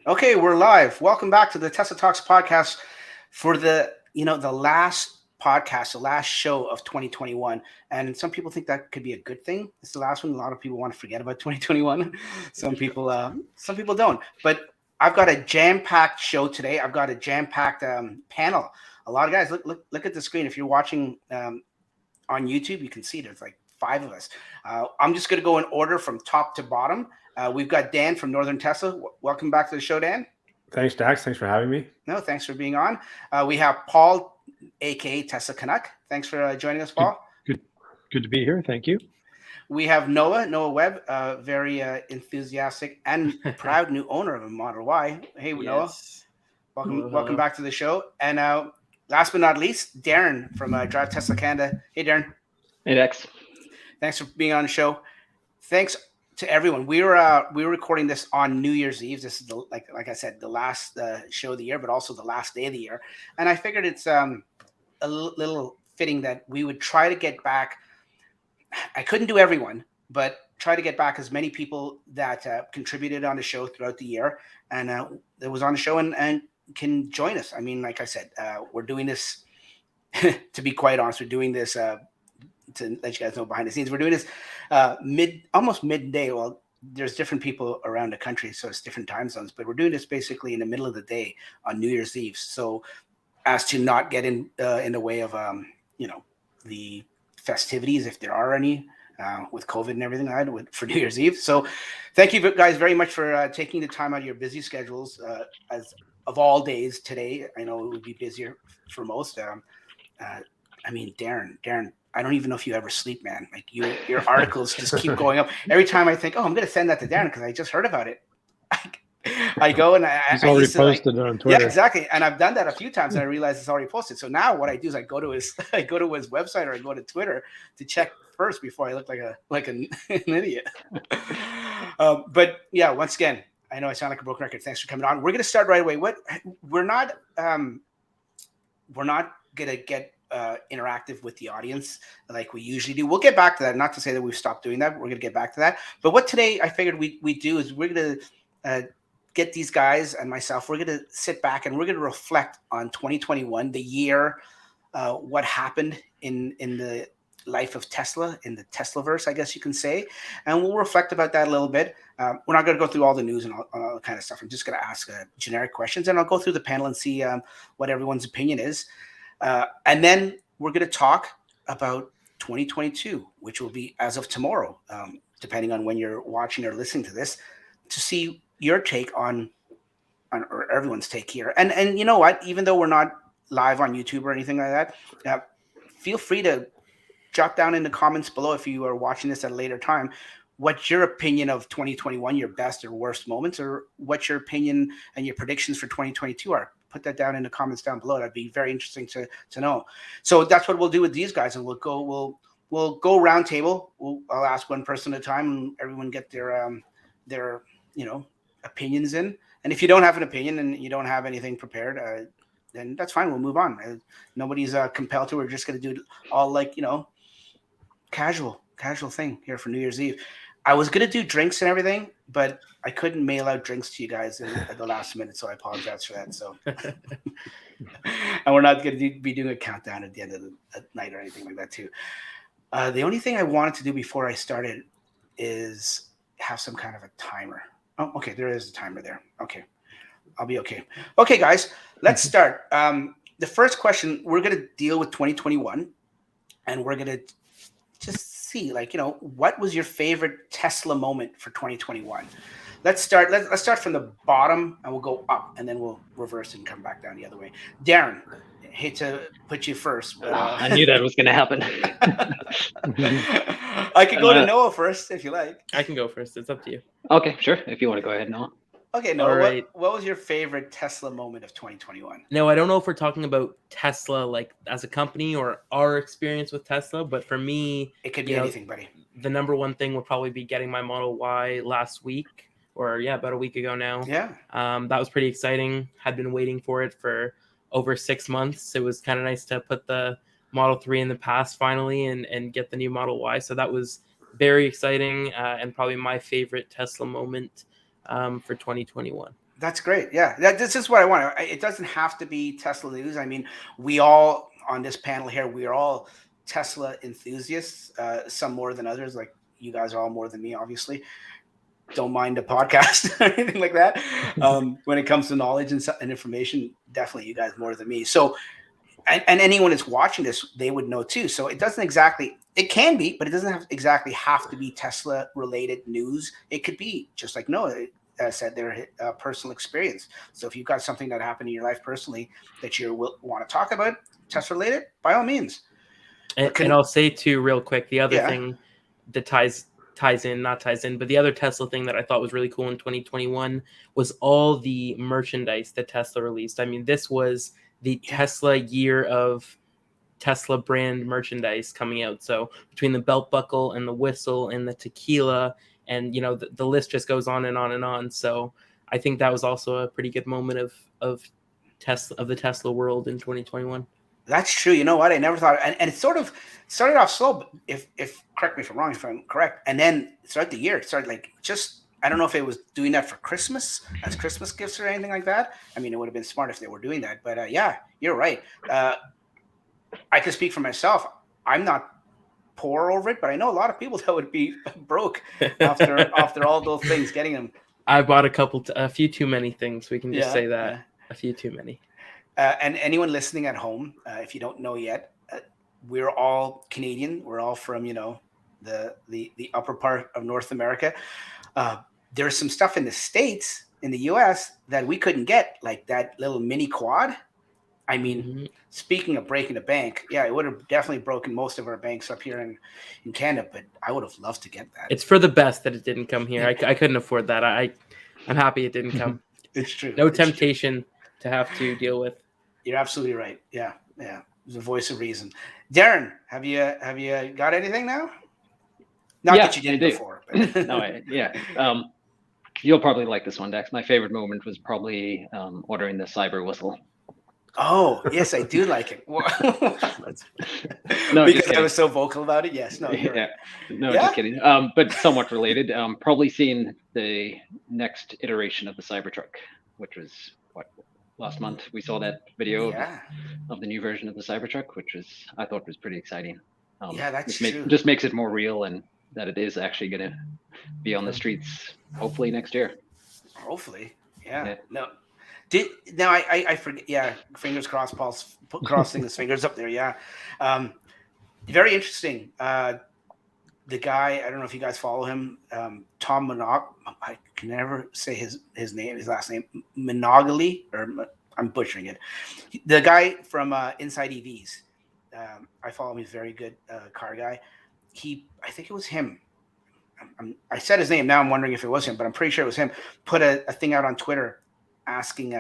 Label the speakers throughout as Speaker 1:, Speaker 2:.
Speaker 1: Okay, we're live. Welcome back to the Tesla Talks podcast for the last podcast, the last show of 2021. And some people think that could be a good thing. It's the last one. A lot of people want to forget about 2021. Some people don't. But I've got a jam-packed show today. I've got a jam-packed panel. A lot of guys. Look at the screen. If you're watching on YouTube, you can see there's like 5 of us. I'm just going to go in order from top to bottom. We've got Dan from Northern Tesla. Welcome back to the show, Dan.
Speaker 2: Thanks, Dax. Thanks for having me.
Speaker 1: No, thanks for being on. We have Paul, aka Tesla Canuck. Thanks for joining us, Paul.
Speaker 3: Good to be here. Thank you.
Speaker 1: We have Noah Webb, very enthusiastic and proud new owner of a Model Y. Hey, yes. Noah. Welcome back to the show. And last but not least, Darren from Drive Tesla Canada. Hey, Darren.
Speaker 4: Hey, Dex.
Speaker 1: Thanks for being on the show. Thanks to everyone. We were recording this on New Year's Eve. This is like I said, the last show of the year, but also the last day of the year. And I figured it's a little fitting that we would try to get back. I couldn't do everyone, but try to get back as many people that contributed on the show throughout the year and that was on the show and can join us. I mean, like I said, we're doing this. To be quite honest, we're doing this. To let you guys know behind the scenes, we're doing this almost midday. Well, there's different people around the country, so it's different time zones, but we're doing this basically in the middle of the day on New Year's Eve, so as to not get in the way of the festivities, if there are any, with COVID and everything for New Year's Eve. So thank you guys very much for taking the time out of your busy schedules, as of all days today. I know it would be busier for most. I mean, Darren, I don't even know if you ever sleep, man. Like your articles just keep going up. Every time I think, I'm going to send that to Darren because I just heard about it. I go and
Speaker 3: He's already posted it on Twitter.
Speaker 1: Yeah, exactly. And I've done that a few times and I realize it's already posted. So now what I do is I go to his website or I go to Twitter to check first before I look like an idiot. But yeah, once again, I know I sound like a broken record. Thanks for coming on. We're going to start right away. We're not going to get interactive with the audience like we usually do. We'll get back to that. Not to say that we've stopped doing that, but we're going to get back to that. But what today I figured we do is we're going to get these guys and myself, we're going to sit back and we're going to reflect on 2021, the year, what happened in the life of Tesla, in the Teslaverse, I guess you can say. And we'll reflect about that a little bit. We're not going to go through all the news and all that kind of stuff. I'm just going to ask generic questions and I'll go through the panel and see what everyone's opinion is. And then we're going to talk about 2022, which will be as of tomorrow, depending on when you're watching or listening to this, to see your take on or everyone's take here. And you know what? Even though we're not live on YouTube or anything like that, feel free to jot down in the comments below if you are watching this at a later time, what's your opinion of 2021, your best or worst moments, or what your opinion and your predictions for 2022 are. Put that down in the comments down below. That'd be very interesting to know. So that's what we'll do with these guys, and we'll go round table. I'll ask one person at a time, and everyone get their opinions in. And if you don't have an opinion and you don't have anything prepared, then that's fine. We'll move on. Nobody's compelled to. We're just going to do it all casual thing here for New Year's Eve. I was going to do drinks and everything, but I couldn't mail out drinks to you guys at the last minute, so I apologize for that. So, and we're not going to be doing a countdown at the end of the night or anything like that too. The only thing I wanted to do before I started is have some kind of a timer. Oh, okay, there is a timer there. Okay, I'll be okay. Okay, guys, let's start. The first question, we're going to deal with 2021, and we're going to just see, what was your favorite Tesla moment for 2021? Let's start from the bottom and we'll go up and then we'll reverse and come back down the other way. Darren, I hate to put you first, but
Speaker 4: I knew that was going to happen.
Speaker 1: I could go to Noah first if you like.
Speaker 5: I can go first. It's up to you.
Speaker 4: Okay, sure. If you want to go ahead, Noah.
Speaker 1: Okay, Noah,
Speaker 5: all right.
Speaker 1: What was your favorite Tesla moment of 2021?
Speaker 5: No, I don't know if we're talking about Tesla like as a company or our experience with Tesla, but for me,
Speaker 1: it could be anything, buddy.
Speaker 5: The number one thing would probably be getting my Model Y last week, or about a week ago now.
Speaker 1: Yeah.
Speaker 5: That was pretty exciting. Had been waiting for it for over 6 months. It was kind of nice to put the Model 3 in the past finally and get the new Model Y. So that was very exciting and probably my favorite Tesla moment for 2021.
Speaker 1: That's great. Yeah, this is what I want. It doesn't have to be Tesla news. I mean, we all on this panel here, we are all Tesla enthusiasts. Some more than others. Like you guys are all more than me, obviously. Don't mind a podcast or anything like that. When it comes to knowledge and information, definitely you guys more than me. So, and anyone that's watching this, they would know too. So it doesn't exactly. It can be, but it doesn't exactly have to be Tesla related news. It could be just like Noah said, their personal experience. So if you've got something that happened in your life personally that you want to talk about, Tesla related, by all means.
Speaker 5: And I'll say too, real quick, the other thing that ties in, but the other Tesla thing that I thought was really cool in 2021 was all the merchandise that Tesla released. I mean, this was the Tesla year of Tesla brand merchandise coming out. So between the belt buckle and the whistle and the tequila, and the list just goes on and on and on. So I think that was also a pretty good moment of the Tesla world in 2021.
Speaker 1: That's true. You know what? I never thought, and it sort of started off slow. But if correct me if I'm wrong, if I'm correct, and then throughout the year, it started like just, I don't know if it was doing that for Christmas as Christmas gifts or anything like that. I mean, it would have been smart if they were doing that. But yeah, you're right. I can speak for myself. I'm not poor over it, but I know a lot of people that would be broke after all those things, getting them.
Speaker 5: I bought a few too many things. We can just say that a few too many.
Speaker 1: And anyone listening at home, if you don't know yet, we're all Canadian. We're all from the upper part of North America. There's some stuff in the States, in the US, that we couldn't get, like that little mini quad. I mean, speaking of breaking a bank, it would have definitely broken most of our banks up here in Canada, but I would have loved to get that.
Speaker 5: It's for the best that it didn't come here. I couldn't afford that. I'm happy it didn't come.
Speaker 1: It's true.
Speaker 5: No temptation to have to deal with.
Speaker 1: You're absolutely right. Yeah. It's a voice of reason. Darren, have you got anything now? Not that you did before. But.
Speaker 4: No, you'll probably like this one, Dax. My favorite moment was probably ordering the cyber whistle.
Speaker 1: Oh, yes, I do like it.
Speaker 4: No,
Speaker 1: because I was so vocal about it. Yes, no,
Speaker 4: just kidding. But somewhat related. Probably seeing the next iteration of the Cybertruck, which was last month. We saw that video of the new version of the Cybertruck, which I thought was pretty exciting.
Speaker 1: That's true.
Speaker 4: Just makes it more real, and that it is actually going to be on the streets hopefully next year.
Speaker 1: Hopefully, no. I forget. Yeah, fingers crossed. Paul's crossing his fingers up there. Yeah, very interesting. The guy, I don't know if you guys follow him, Tom Monog. I can never say his last name, Monogali, or I'm butchering it. The guy from Inside EVs. I follow him. He's a very good car guy. I think it was him. I said his name. Now I'm wondering if it was him, but I'm pretty sure it was him. Put a thing out on Twitter asking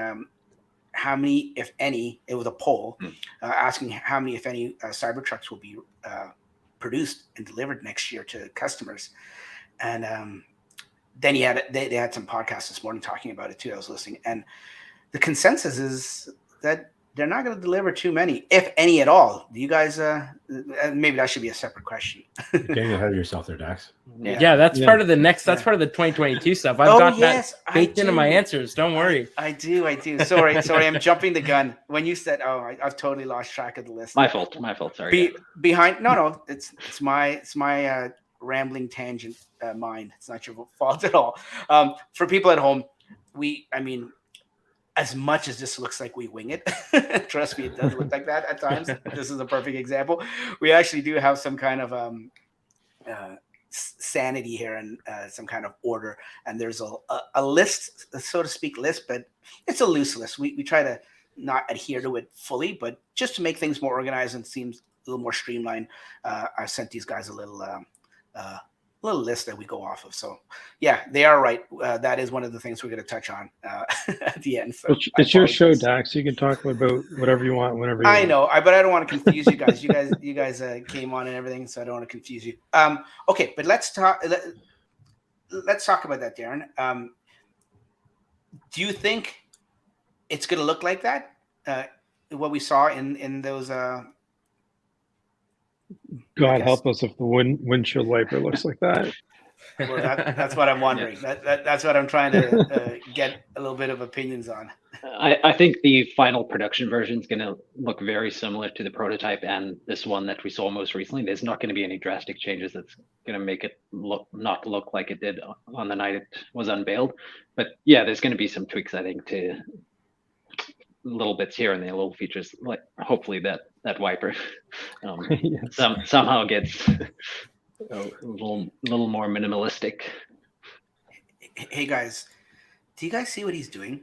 Speaker 1: how many, if any, it was a poll, asking how many, if any, Cybertrucks will be produced and delivered next year to customers. And then they had some podcasts this morning talking about it too. I was listening, and the consensus is that they're not going to deliver too many, if any at all. Do you guys? Maybe that should be a separate question.
Speaker 2: You're getting ahead of yourself there, Dax.
Speaker 5: That's part of the next. That's part of the 2022 stuff. I've got that baked into my answers. Don't worry.
Speaker 1: I do. Sorry, I'm jumping the gun. When you said, I've totally lost track of the list.
Speaker 4: My fault. Sorry.
Speaker 1: No. It's my rambling tangent mind. It's not your fault at all. For people at home, as much as this looks like we wing it, trust me, it does look like that at times. This is a perfect example. We actually do have some kind of sanity here and some kind of order. And there's a list, so to speak, but it's a loose list. We try to not adhere to it fully, but just to make things more organized and seems a little more streamlined, I sent these guys a little list that we go off of. So they are right. That is one of the things we're going to touch on at the end. So
Speaker 3: it's your show, Dax. You can talk about whatever you want, whenever you want.
Speaker 1: I know, but I don't want to confuse you guys. You guys came on and everything, so I don't want to confuse you. Okay, but let's talk about that, Darren. Do you think it's going to look like that? What we saw in those
Speaker 3: God help us if the windshield wiper looks like that.
Speaker 1: Well, that's what I'm wondering. That's what I'm trying to get a little bit of opinions on.
Speaker 4: I think the final production version is going to look very similar to the prototype and this one that we saw most recently. There's not going to be any drastic changes that's going to make it not look like it did on the night it was unveiled. But yeah, there's going to be some tweaks, I think, to little bits here and there, little features, like hopefully that wiper
Speaker 3: Yes.
Speaker 4: somehow gets a little more minimalistic.
Speaker 1: Hey guys, do you guys see what he's doing?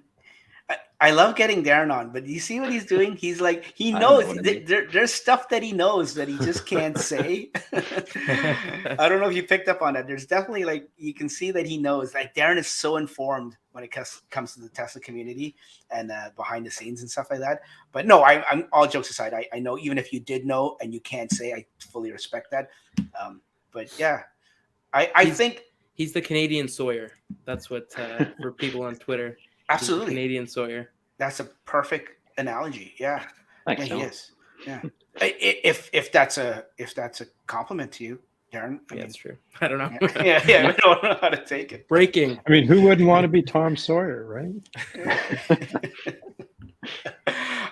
Speaker 1: I love getting Darren on, but do you see what he's doing? He's like, he knows there's stuff that he knows that he just can't say. I don't know if you picked up on that. There's definitely, like, you can see that he knows. Like, Darren is so informed when it comes to the Tesla community and behind the scenes and stuff like that. But no, I'm all jokes aside. I know even if you did know and you can't say, I fully respect that. But yeah, I think
Speaker 5: he's the Canadian Sawyer. That's what for people on Twitter.
Speaker 1: Absolutely,
Speaker 5: Canadian Sawyer.
Speaker 1: That's a perfect analogy. Yeah,
Speaker 4: Thanks,
Speaker 1: yeah, he is. Yeah, if that's a compliment to you, Darren. I mean,
Speaker 5: That's true. I don't know.
Speaker 1: yeah, I don't know how to take it.
Speaker 5: Breaking.
Speaker 3: I mean, who wouldn't want to be Tom Sawyer, right?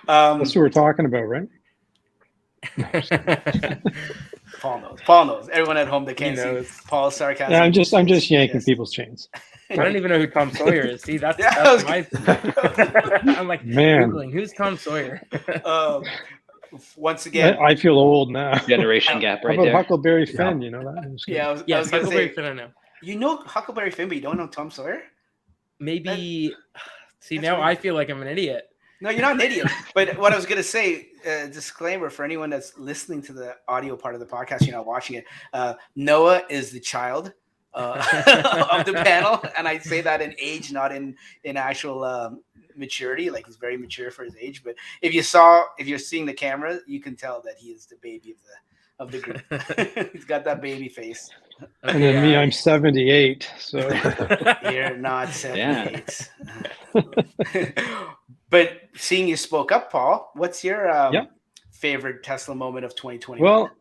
Speaker 3: That's what we're talking about, right?
Speaker 1: Paul knows. Everyone at home that can't see Paul's sarcasm.
Speaker 3: Yeah, I'm just yanking people's chains.
Speaker 5: I don't even know who Tom Sawyer is. See, that's my. I'm like,
Speaker 3: Man.
Speaker 5: Googling, who's Tom Sawyer?
Speaker 1: Once again,
Speaker 3: I feel old now.
Speaker 4: Generation gap right
Speaker 3: How about
Speaker 4: there.
Speaker 3: Huckleberry Finn? You know that?
Speaker 1: yeah, I was gonna
Speaker 5: Huckleberry
Speaker 1: say,
Speaker 5: Finn, I know.
Speaker 1: you know Huckleberry Finn, but you don't know Tom Sawyer?
Speaker 5: Maybe. See,
Speaker 1: that's
Speaker 5: now
Speaker 1: weird.
Speaker 5: I feel like I'm an idiot.
Speaker 1: No, you're not an idiot. But what I was gonna say, disclaimer for anyone that's listening to the audio part of the podcast, you're not watching it. Noah is the child of the panel, and I say that in age, not in actual maturity. Like, he's very mature for his age. But if you're seeing the camera, you can tell that he is the baby of the group. He's got that baby face.
Speaker 3: And then me, I'm 78. So
Speaker 1: You're not 78. But seeing you spoke up, Paul, what's your favorite Tesla moment of 2020?
Speaker 3: well,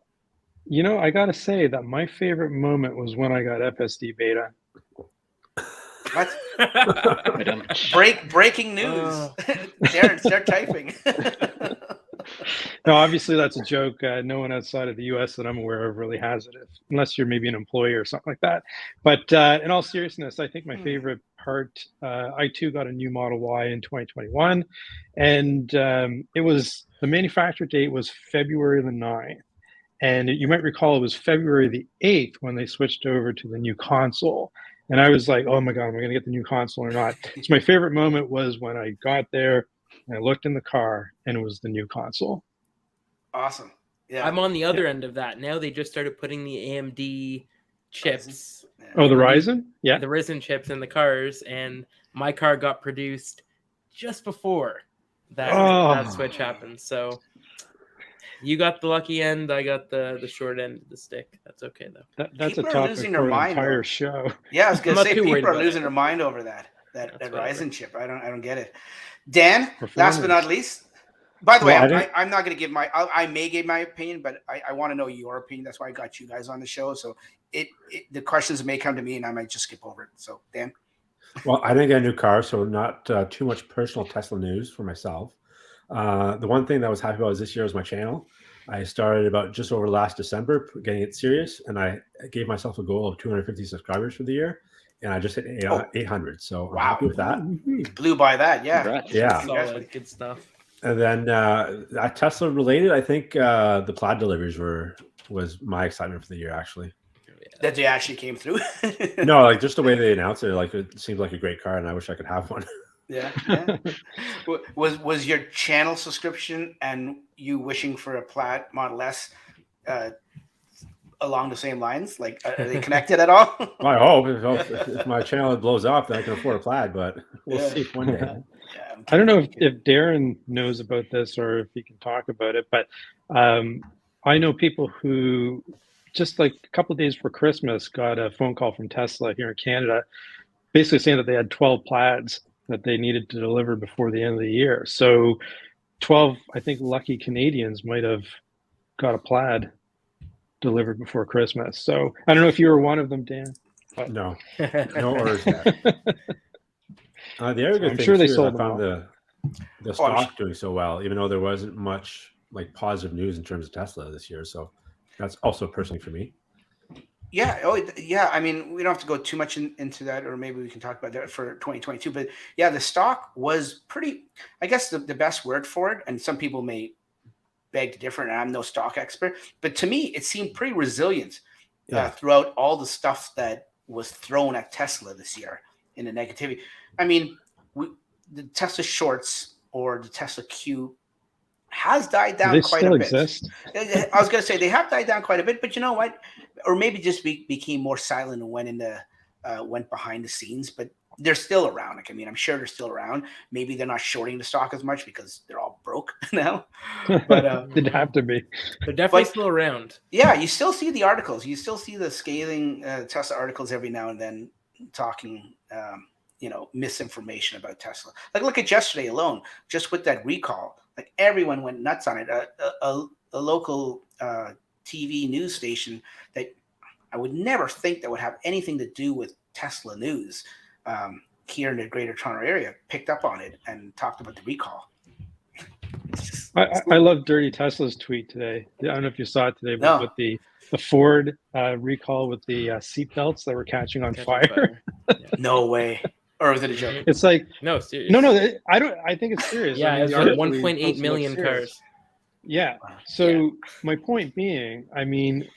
Speaker 3: you know, I got to say that my favorite moment was when I got FSD beta.
Speaker 1: What? Breaking news. Darren, start typing.
Speaker 3: No, obviously that's a joke. No one outside of the U.S. that I'm aware of really has it, unless you're maybe an employee or something like that. But in all seriousness, I think my favorite part, I too got a new Model Y in 2021, and it was, the manufacture date was February the 9th. And you might recall it was February the 8th when they switched over to the new console. And I was like, oh my God, am I going to get the new console or not? So my favorite moment was when I got there and I looked in the car and it was the new console.
Speaker 1: Awesome. Yeah.
Speaker 5: I'm on the other end of that. Now they just started putting the AMD chips.
Speaker 1: Yeah.
Speaker 3: Oh, the Ryzen? Yeah.
Speaker 5: The Ryzen chips in the cars, and my car got produced just before that switch happened. So you got the lucky end, I got the short end of the stick. That's okay though.
Speaker 3: That's
Speaker 1: People
Speaker 3: a
Speaker 1: are
Speaker 3: topic
Speaker 1: losing
Speaker 3: for
Speaker 1: their
Speaker 3: an
Speaker 1: mind,
Speaker 3: entire
Speaker 1: though.
Speaker 3: show.
Speaker 1: Yeah, I was
Speaker 5: I'm
Speaker 1: gonna
Speaker 5: not
Speaker 1: say
Speaker 5: too worried
Speaker 1: people are
Speaker 5: about
Speaker 1: losing
Speaker 5: it.
Speaker 1: their mind over that
Speaker 5: That's
Speaker 1: Ryzen
Speaker 5: whatever.
Speaker 1: chip. I don't get it. Dan, last but
Speaker 3: Performance.
Speaker 1: not least. By the way,
Speaker 2: Well,
Speaker 1: I'm not going to give I may give my opinion, but I want to know your opinion. That's why I got you guys on the show. So the questions may come to me and I might just skip over it. So Dan.
Speaker 2: Well, I didn't get a new car, so not too much personal Tesla news for myself. The one thing that I was happy about is this year was my channel. I started about just over last December getting it serious, and I gave myself a goal of 250 subscribers for the year, and I just hit 800. So I'm happy with that.
Speaker 1: You blew by that. Yeah.
Speaker 4: Congrats.
Speaker 2: Yeah.
Speaker 5: Solid, good stuff.
Speaker 2: And then Tesla related, I think the plaid deliveries was my excitement for the year, actually.
Speaker 1: That they actually came through.
Speaker 2: No, like just the way they announced it, like it seems like a great car, and I wish I could have one.
Speaker 1: Yeah. Was your channel subscription and you wishing for a plaid Model S along the same lines? Like, are they connected at all?
Speaker 2: I hope if my channel blows up, then I can afford a plaid, but we'll see one day.
Speaker 1: Yeah,
Speaker 3: I don't know if Darren knows about this or if he can talk about it, but I know people who just like a couple of days before Christmas got a phone call from Tesla here in Canada, basically saying that they had 12 plaids that they needed to deliver before the end of the year. So 12, I think, lucky Canadians might have got a plaid delivered before Christmas. So I don't know if you were one of them, Dan. But
Speaker 2: No, no orders yet. The other good
Speaker 3: I'm
Speaker 2: thing
Speaker 3: sure they
Speaker 2: too is
Speaker 3: sold
Speaker 2: I
Speaker 3: them
Speaker 2: found
Speaker 3: all.
Speaker 2: the stock doing so well, even though there wasn't much like positive news in terms of Tesla this year. So that's also personally for me.
Speaker 1: Yeah. Oh, yeah. I mean, we don't have to go too much into that, or maybe we can talk about that for 2022. But yeah, the stock was pretty. I guess the best word for it, and some people may beg to differ, and I'm no stock expert, but to me, it seemed pretty resilient throughout all the stuff that was thrown at Tesla this year in the negativity. I mean, the Tesla shorts or the Tesla Q has died down quite a bit.
Speaker 3: Exist?
Speaker 1: I was going to say they have died down quite a bit, but you know what? Or maybe just became more silent and went behind the scenes. But they're still around. Like, I mean, I'm sure they're still around. Maybe they're not shorting the stock as much because they're all broke now. But
Speaker 3: they'd have to be.
Speaker 5: They're definitely still around.
Speaker 1: Yeah, you still see the articles. You still see the scathing Tesla articles every now and then talking, misinformation about Tesla. Like, look at yesterday alone, just with that recall. Like, everyone went nuts on it. A local TV news station that I would never think that would have anything to do with Tesla news here in the Greater Toronto area picked up on it and talked about the recall.
Speaker 3: I love Dirty Tesla's tweet today. I don't know if you saw it today, but with the Ford recall with the seatbelts that were catching on fire.
Speaker 1: No way. Or was it a joke?
Speaker 3: It's like
Speaker 5: no, seriously.
Speaker 3: No. I don't. I think it's serious.
Speaker 5: Yeah,
Speaker 3: I mean,
Speaker 5: it's like 1.8 million cars.
Speaker 3: Yeah. So my point being, I mean,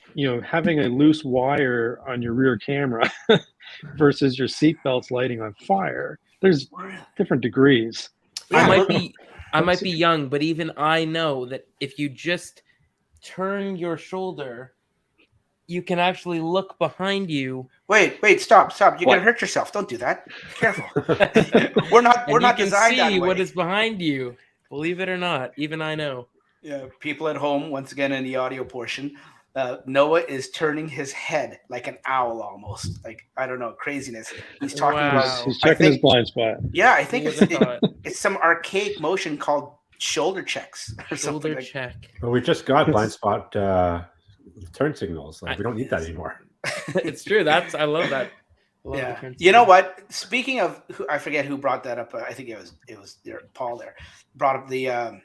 Speaker 3: having a loose wire on your rear camera versus your seatbelts lighting on fire. There's different degrees.
Speaker 5: I might be young, but even I know that if you just turn your shoulder, you can actually look behind you.
Speaker 1: Wait, stop. You're going to hurt yourself. Don't do that. Be careful. we're not designed that way.
Speaker 5: You can see what is behind you. Believe it or not, even I know.
Speaker 1: Yeah, people at home, once again in the audio portion, Noah is turning his head like an owl almost. Like, I don't know, craziness. He's talking about...
Speaker 3: He's checking his blind spot.
Speaker 1: Yeah, I think it's some archaic motion called shoulder checks. Or
Speaker 5: shoulder check.
Speaker 2: Well, we just got blind spot turn signals. Like, we don't need that anymore.
Speaker 5: It's true. I love that.
Speaker 1: Yeah. You know what? Speaking of, I forget who brought that up. I think it was Paul there brought up the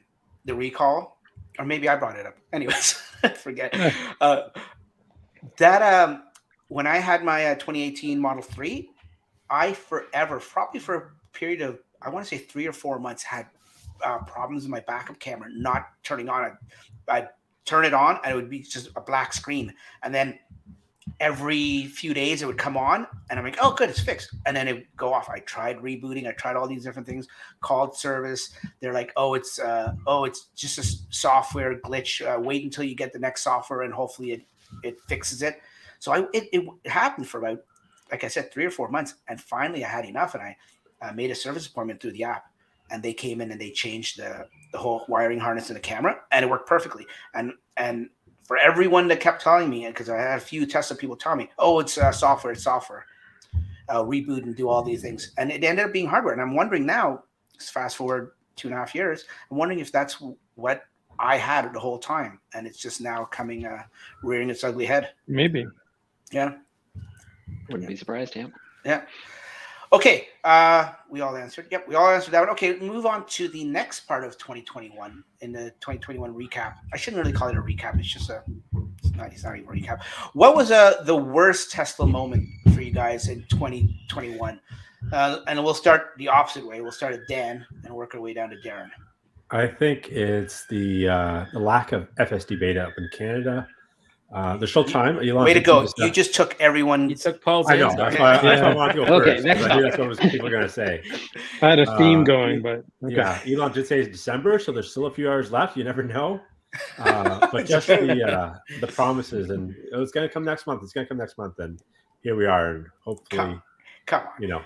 Speaker 1: recall, or maybe I brought it up. Anyways, I forget. When I had my 2018 Model 3, I probably for a period of, I want to say 3 or 4 months, had problems with my backup camera not turning on. I'd turn it on and it would be just a black screen, and then every few days it would come on and I'm like, oh good, it's fixed, and then it would go off. I tried rebooting, I tried all these different things, called service, they're like, it's just a software glitch, wait until you get the next software and hopefully it fixes it. So it happened for about, like I said, 3 or 4 months, and finally I had enough, and I made a service appointment through the app, and they came in and they changed the whole wiring harness in the camera, and it worked perfectly. And for everyone that kept telling me, because I had a few Tesla people tell me, it's software, reboot and do all these things. And it ended up being hardware. And I'm wondering now, fast forward 2.5 years, I'm wondering if that's what I had the whole time. And it's just now coming, rearing its ugly head.
Speaker 3: Maybe.
Speaker 1: Yeah.
Speaker 4: Wouldn't be surprised, yeah.
Speaker 1: Yeah. Okay, we all answered. Yep, we all answered that one. Okay, move on to the next part of 2021 in the 2021 recap. I shouldn't really call it a recap. It's just it's not even a recap. What was the worst Tesla moment for you guys in 2021? And we'll start the opposite way. We'll start at Dan and work our way down to Darren.
Speaker 2: I think it's the lack of FSD beta up in Canada. There's still time. Elon,
Speaker 1: way to go! You just took everyone.
Speaker 5: You took Paul's.
Speaker 2: I know. That's why I wanted to go first.
Speaker 4: Okay, next
Speaker 2: I knew that's what people are going to say.
Speaker 3: I had a theme going, but okay.
Speaker 2: Yeah, Elon did say it's December, so there's still a few hours left. You never know. But just the promises, and it's going to come next month. It's going to come next month, and here we are, and hopefully,
Speaker 1: come on.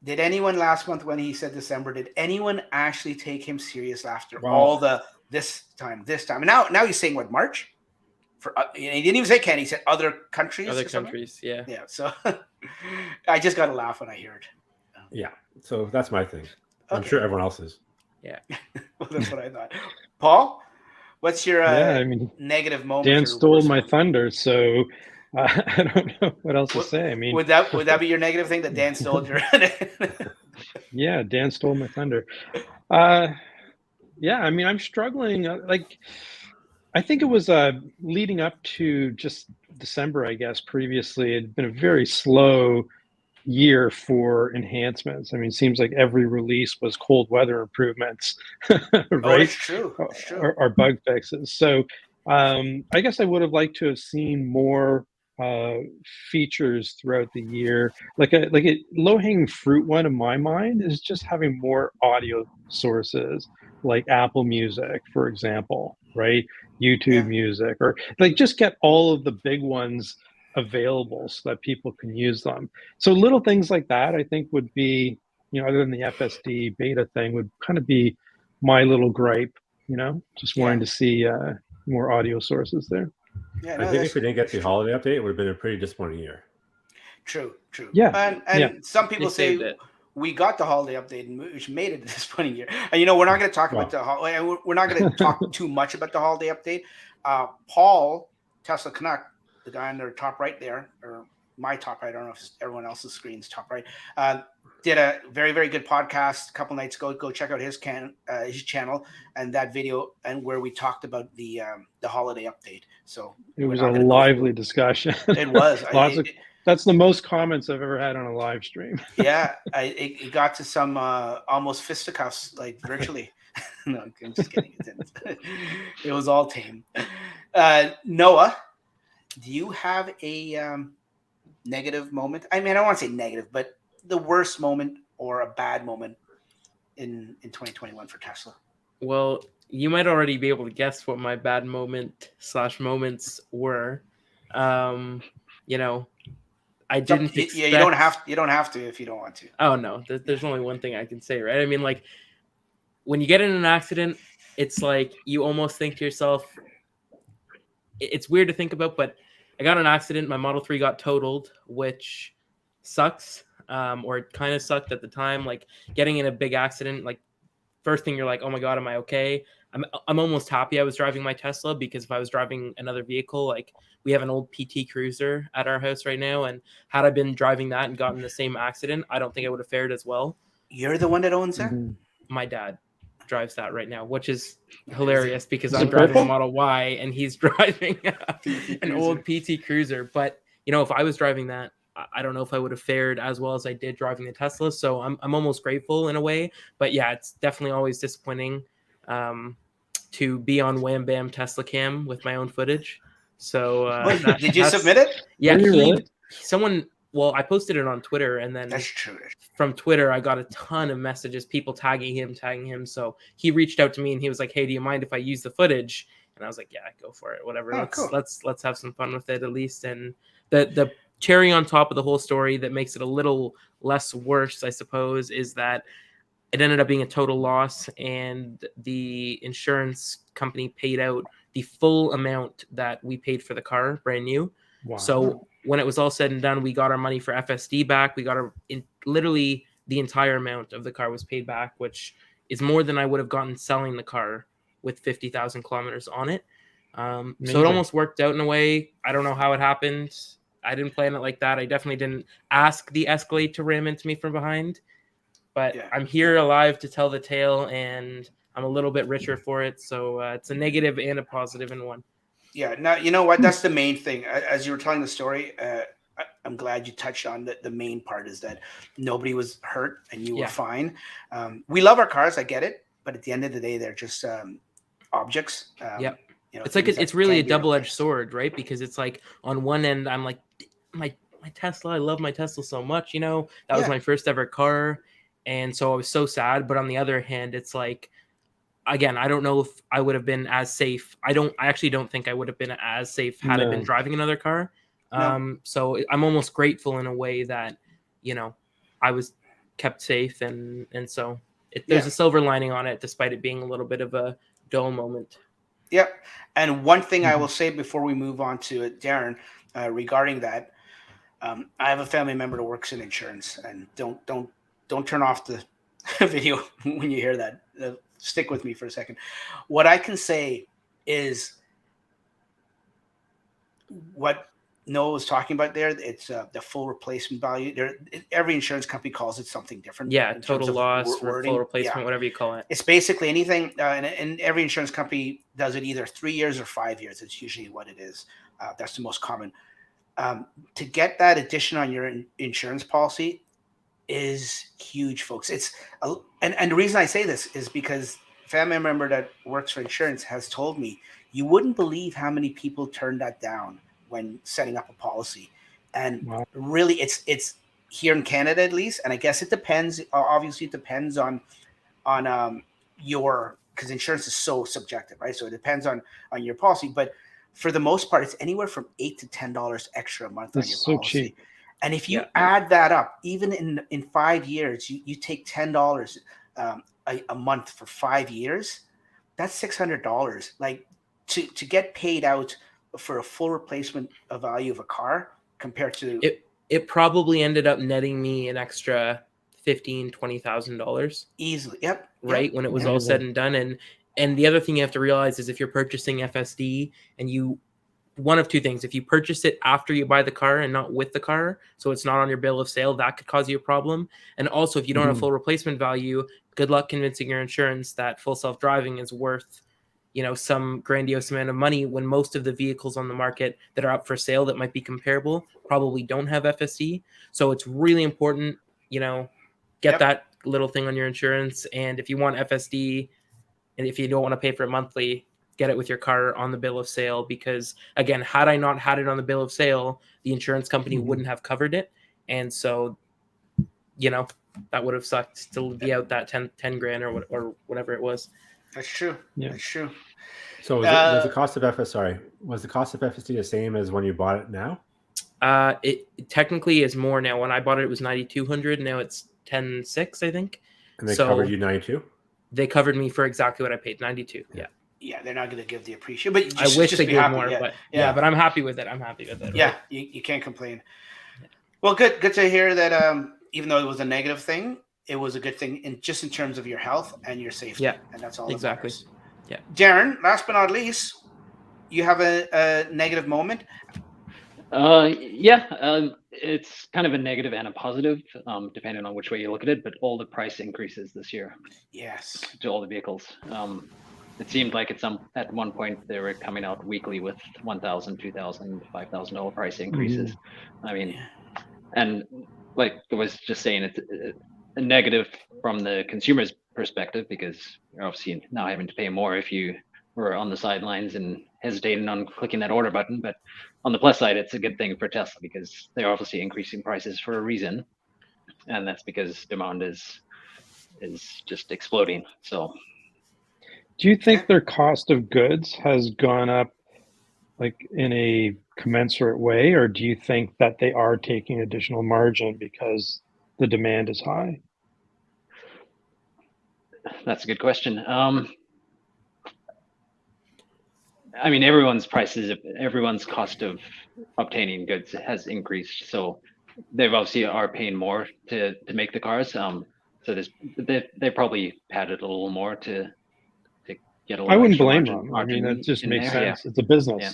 Speaker 1: Did anyone last month, when he said December, did anyone actually take him serious after all the this time? And now he's saying what, March? He didn't even say Canada. He said other countries.
Speaker 5: Other countries, yeah.
Speaker 1: Yeah. So I just got to laugh when I hear it.
Speaker 2: Yeah. So that's my thing. I'm sure everyone else is.
Speaker 5: Yeah.
Speaker 1: Well, that's what I thought. Paul, what's your negative moment?
Speaker 3: Dan stole my thunder. So I don't know what else to say. I mean,
Speaker 1: would that be your negative thing that Dan stole your?
Speaker 3: Yeah, Dan stole my thunder. Yeah, I mean, I'm struggling. Like, I think it was leading up to just December, I guess. Previously, it had been a very slow year for enhancements. I mean, it seems like every release was cold weather improvements, right?
Speaker 1: Oh, it's true. It's true.
Speaker 3: Or bug fixes. So I guess I would have liked to have seen more features throughout the year. Like a low-hanging fruit one in my mind is just having more audio sources, like Apple Music, for example, right? YouTube Music, or like just get all of the big ones available so that people can use them. So little things like that, I think, would be, other than the FSD beta thing, would kind of be my little gripe, just wanting to see more audio sources there.
Speaker 1: Yeah,
Speaker 2: I think if we didn't get the holiday update, it would have been a pretty disappointing year.
Speaker 1: True.
Speaker 3: Yeah.
Speaker 1: And some people say we got the holiday update, which made it a disappointing year. And we're not going to talk about the holiday. We're not going to talk too much about the holiday update. Paul, Tesla Canuck, the guy on their top right there, or my top right, I don't know if everyone else's screen's top right, did a very, very good podcast a couple nights ago. Go check out his channel and that video, and where we talked about the holiday update. So
Speaker 3: it was a lively discussion.
Speaker 1: It was.
Speaker 3: That's the most comments I've ever had on a live stream.
Speaker 1: Yeah, it got to some almost fisticuffs, like virtually. No, I'm just kidding. It was all tame. Noah, do you have a negative moment? I mean, I don't want to say negative, but the worst moment or a bad moment in 2021 for Tesla?
Speaker 5: Well, you might already be able to guess what my bad moment/moments were. I didn't expect...
Speaker 1: Yeah, you don't have to if you don't want to.
Speaker 5: Oh no, there's only one thing I can say, right? I mean, like, when you get in an accident, it's like you almost think to yourself, it's weird to think about, but I got in an accident. My Model 3 got totaled, which sucks, or it kind of sucked at the time. Like, getting in a big accident, like, first thing you're like, oh my God, am I okay? I'm almost happy I was driving my Tesla, because if I was driving another vehicle, like, we have an old PT Cruiser at our house right now, and had I been driving that and gotten the same accident, I don't think I would have fared as well.
Speaker 1: You're the one that owns that?
Speaker 5: My dad drives that right now, which is hilarious, because I'm driving a Model Y and he's driving an old PT Cruiser. But if I was driving that, I don't know if I would have fared as well as I did driving the Tesla. So I'm almost grateful in a way. But yeah, it's definitely always disappointing to be on Wham Bam Tesla Cam with my own footage. So
Speaker 1: did you submit it?
Speaker 5: Yeah, someone. Well, I posted it on Twitter, and then
Speaker 1: that's true.
Speaker 5: From Twitter, I got a ton of messages, people tagging him. So he reached out to me and he was like, "Hey, do you mind if I use the footage?" And I was like, "Yeah, go for it. Whatever. Let's have some fun with it at least." And the cherry on top of the whole story that makes it a little less worse, I suppose, is that it ended up being a total loss, and the insurance company paid out the full amount that we paid for the car, brand new. Wow. So when it was all said and done, we got our money for FSD back. We got literally the entire amount of the car was paid back, which is more than I would have gotten selling the car with 50,000 kilometers on it. So it almost worked out in a way. I don't know how it happened. I didn't plan it like that. I definitely didn't ask the Escalade to ram into me from behind. But yeah, I'm here alive to tell the tale, and I'm a little bit richer for it. So it's a negative and a positive in one.
Speaker 1: Yeah. Now, you know what? That's the main thing. As you were telling the story, I'm glad you touched on the main part is that nobody was hurt and you were fine. We love our cars. I get it. But at the end of the day, they're just objects.
Speaker 5: It's like it's really a double-edged sword, right? Because it's like on one end, I'm like, my Tesla, I love my Tesla so much. That was my first ever car. And so I was so sad. But on the other hand, it's like, again, I don't know if I would have been as safe. I actually don't think I would have been as safe had I been driving another car. So I'm almost grateful in a way that, I was kept safe. And so there's a silver lining on it, despite it being a little bit of a dull moment.
Speaker 1: Yep. And one thing I will say before we move on to it, Darren, regarding that, I have a family member that works in insurance, and don't turn off the video when you hear that. Stick with me for a second. What I can say is what Noah was talking about there, it's the full replacement value. Every insurance company calls it something different.
Speaker 5: Yeah, total loss, full replacement,
Speaker 1: yeah.
Speaker 5: whatever you call it.
Speaker 1: It's basically anything, and every insurance company does it either 3 years or 5 years. It's usually what it is. That's the most common. To get that addition on your insurance policy is huge, folks. And the reason I say this is because a family member that works for insurance has told me, you wouldn't believe how many people turn that down when setting up a policy. And really, it's here in Canada at least, and I guess it depends. Obviously, it depends on your, because insurance is so subjective, right? So it depends on your policy, but for the most part, it's anywhere from $8 to $10 extra a month on your policy. Cheap. And if you add that up, even in 5 years, you take $10 a month for 5 years, that's $600. Like to get paid out for a full replacement of value of a car compared to
Speaker 5: it probably ended up netting me an extra $15,000-$20,000
Speaker 1: easily. Yep.
Speaker 5: Right, when it was all said and done. And the other thing you have to realize is if you're purchasing FSD and one of two things, if you purchase it after you buy the car and not with the car, so it's not on your bill of sale, that could cause you a problem. And also, if you don't have full replacement value, good luck convincing your insurance that full self-driving is worth, some grandiose amount of money when most of the vehicles on the market that are up for sale that might be comparable probably don't have FSD. So it's really important, get that little thing on your insurance. And if you want FSD, and if you don't want to pay for it monthly, get it with your car on the bill of sale. Because again, had I not had it on the bill of sale, the insurance company wouldn't have covered it. And so, that would have sucked to be out that 10 grand or whatever it was.
Speaker 1: That's true. Yeah. That's true.
Speaker 2: So was the cost of FSD the same as when you bought it now?
Speaker 5: It technically is more now. When I bought it, it was $9,200. Now it's $10,600, I think.
Speaker 2: And they covered you $92?
Speaker 5: They covered me for exactly what I paid, $92. Yeah.
Speaker 1: Yeah, they're not going to give the appreciation, but
Speaker 5: I wish they gave more. But but I'm happy with it.
Speaker 1: Yeah, right? you can't complain. Well, good to hear that. Even though it was a negative thing, it was a good thing in terms of your health and your safety. Yeah, and that's all.
Speaker 5: Exactly.
Speaker 1: Yeah. Darren, last but not least, you have a negative moment.
Speaker 4: It's kind of a negative and a positive, depending on which way you look at it. But all the price increases this year.
Speaker 1: Yes.
Speaker 4: To all the vehicles. It seemed like at one point they were coming out weekly with $1,000, $2,000, $5,000 price increases. I mean, and like I was just saying, it's a negative from the consumer's perspective because you're obviously now having to pay more if you were on the sidelines and hesitating on clicking that order button. But on the plus side, it's a good thing for Tesla because they're obviously increasing prices for a reason, and that's because demand is just exploding. So,
Speaker 3: do you think their cost of goods has gone up like in a commensurate way, or do you think that they are taking additional margin because the demand is high?
Speaker 4: That's a good question. I mean, everyone's cost of obtaining goods has increased. So they've obviously are paying more to make the cars. So they probably padded a little more to get a little.
Speaker 3: I wouldn't blame them. I mean, it just makes sense. Yeah. It's a business,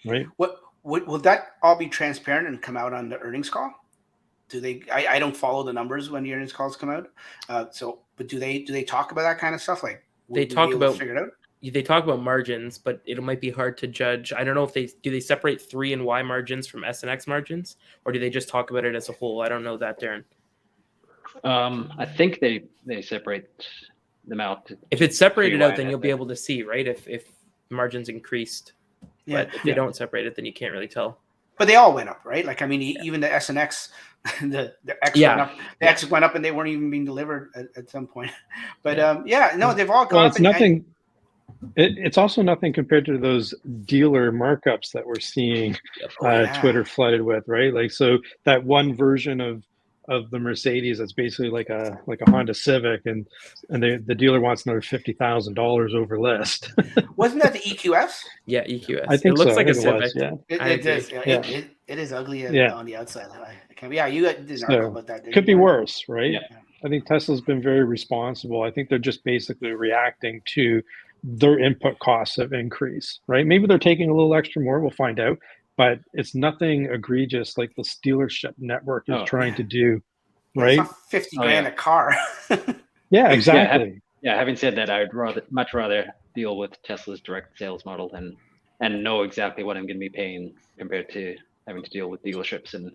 Speaker 3: right?
Speaker 1: What will that all be transparent and come out on the earnings call? Do they? I don't follow the numbers when the earnings calls come out. But do they talk about that kind of stuff? Like
Speaker 5: they talk about
Speaker 1: figure it out.
Speaker 5: They talk about margins, but it might be hard to judge. I don't know if they separate 3 and Y margins from S and X margins, or do they just talk about it as a whole? I don't know that, Darren.
Speaker 4: I think they separate them out.
Speaker 5: If it's separated out, then you'll be able to see, right? If margins increased. Yeah. But if they don't separate it, then you can't really tell.
Speaker 1: But they all went up, right? Like, I mean, even the S and X, the X went up. The X went up, and they weren't even being delivered at some point. But they've all gone up.
Speaker 3: It's nothing. It's also nothing compared to those dealer markups that we're seeing Twitter flooded with, right? Like, so that one version of the Mercedes that's basically like a Honda Civic, and the dealer wants another $50,000 over list.
Speaker 1: Wasn't that the EQS?
Speaker 5: Yeah, EQS.
Speaker 3: I think
Speaker 5: it looks
Speaker 3: so.
Speaker 5: like a Civic.
Speaker 1: Was, yeah. It does. Yeah. It is ugly on the outside. You did an article about that.
Speaker 3: Could be worse, right? Yeah. I think Tesla's been very responsible. I think they're just basically reacting to their input costs have increased, right? Maybe they're taking a little extra more. We'll find out. but it's nothing egregious like the dealership network is trying to do, right?
Speaker 1: It's not 50 grand a car.
Speaker 3: Yeah, exactly.
Speaker 4: Yeah, having said that, I would much rather deal with Tesla's direct sales model and know exactly what I'm going to be paying compared to having to deal with dealerships and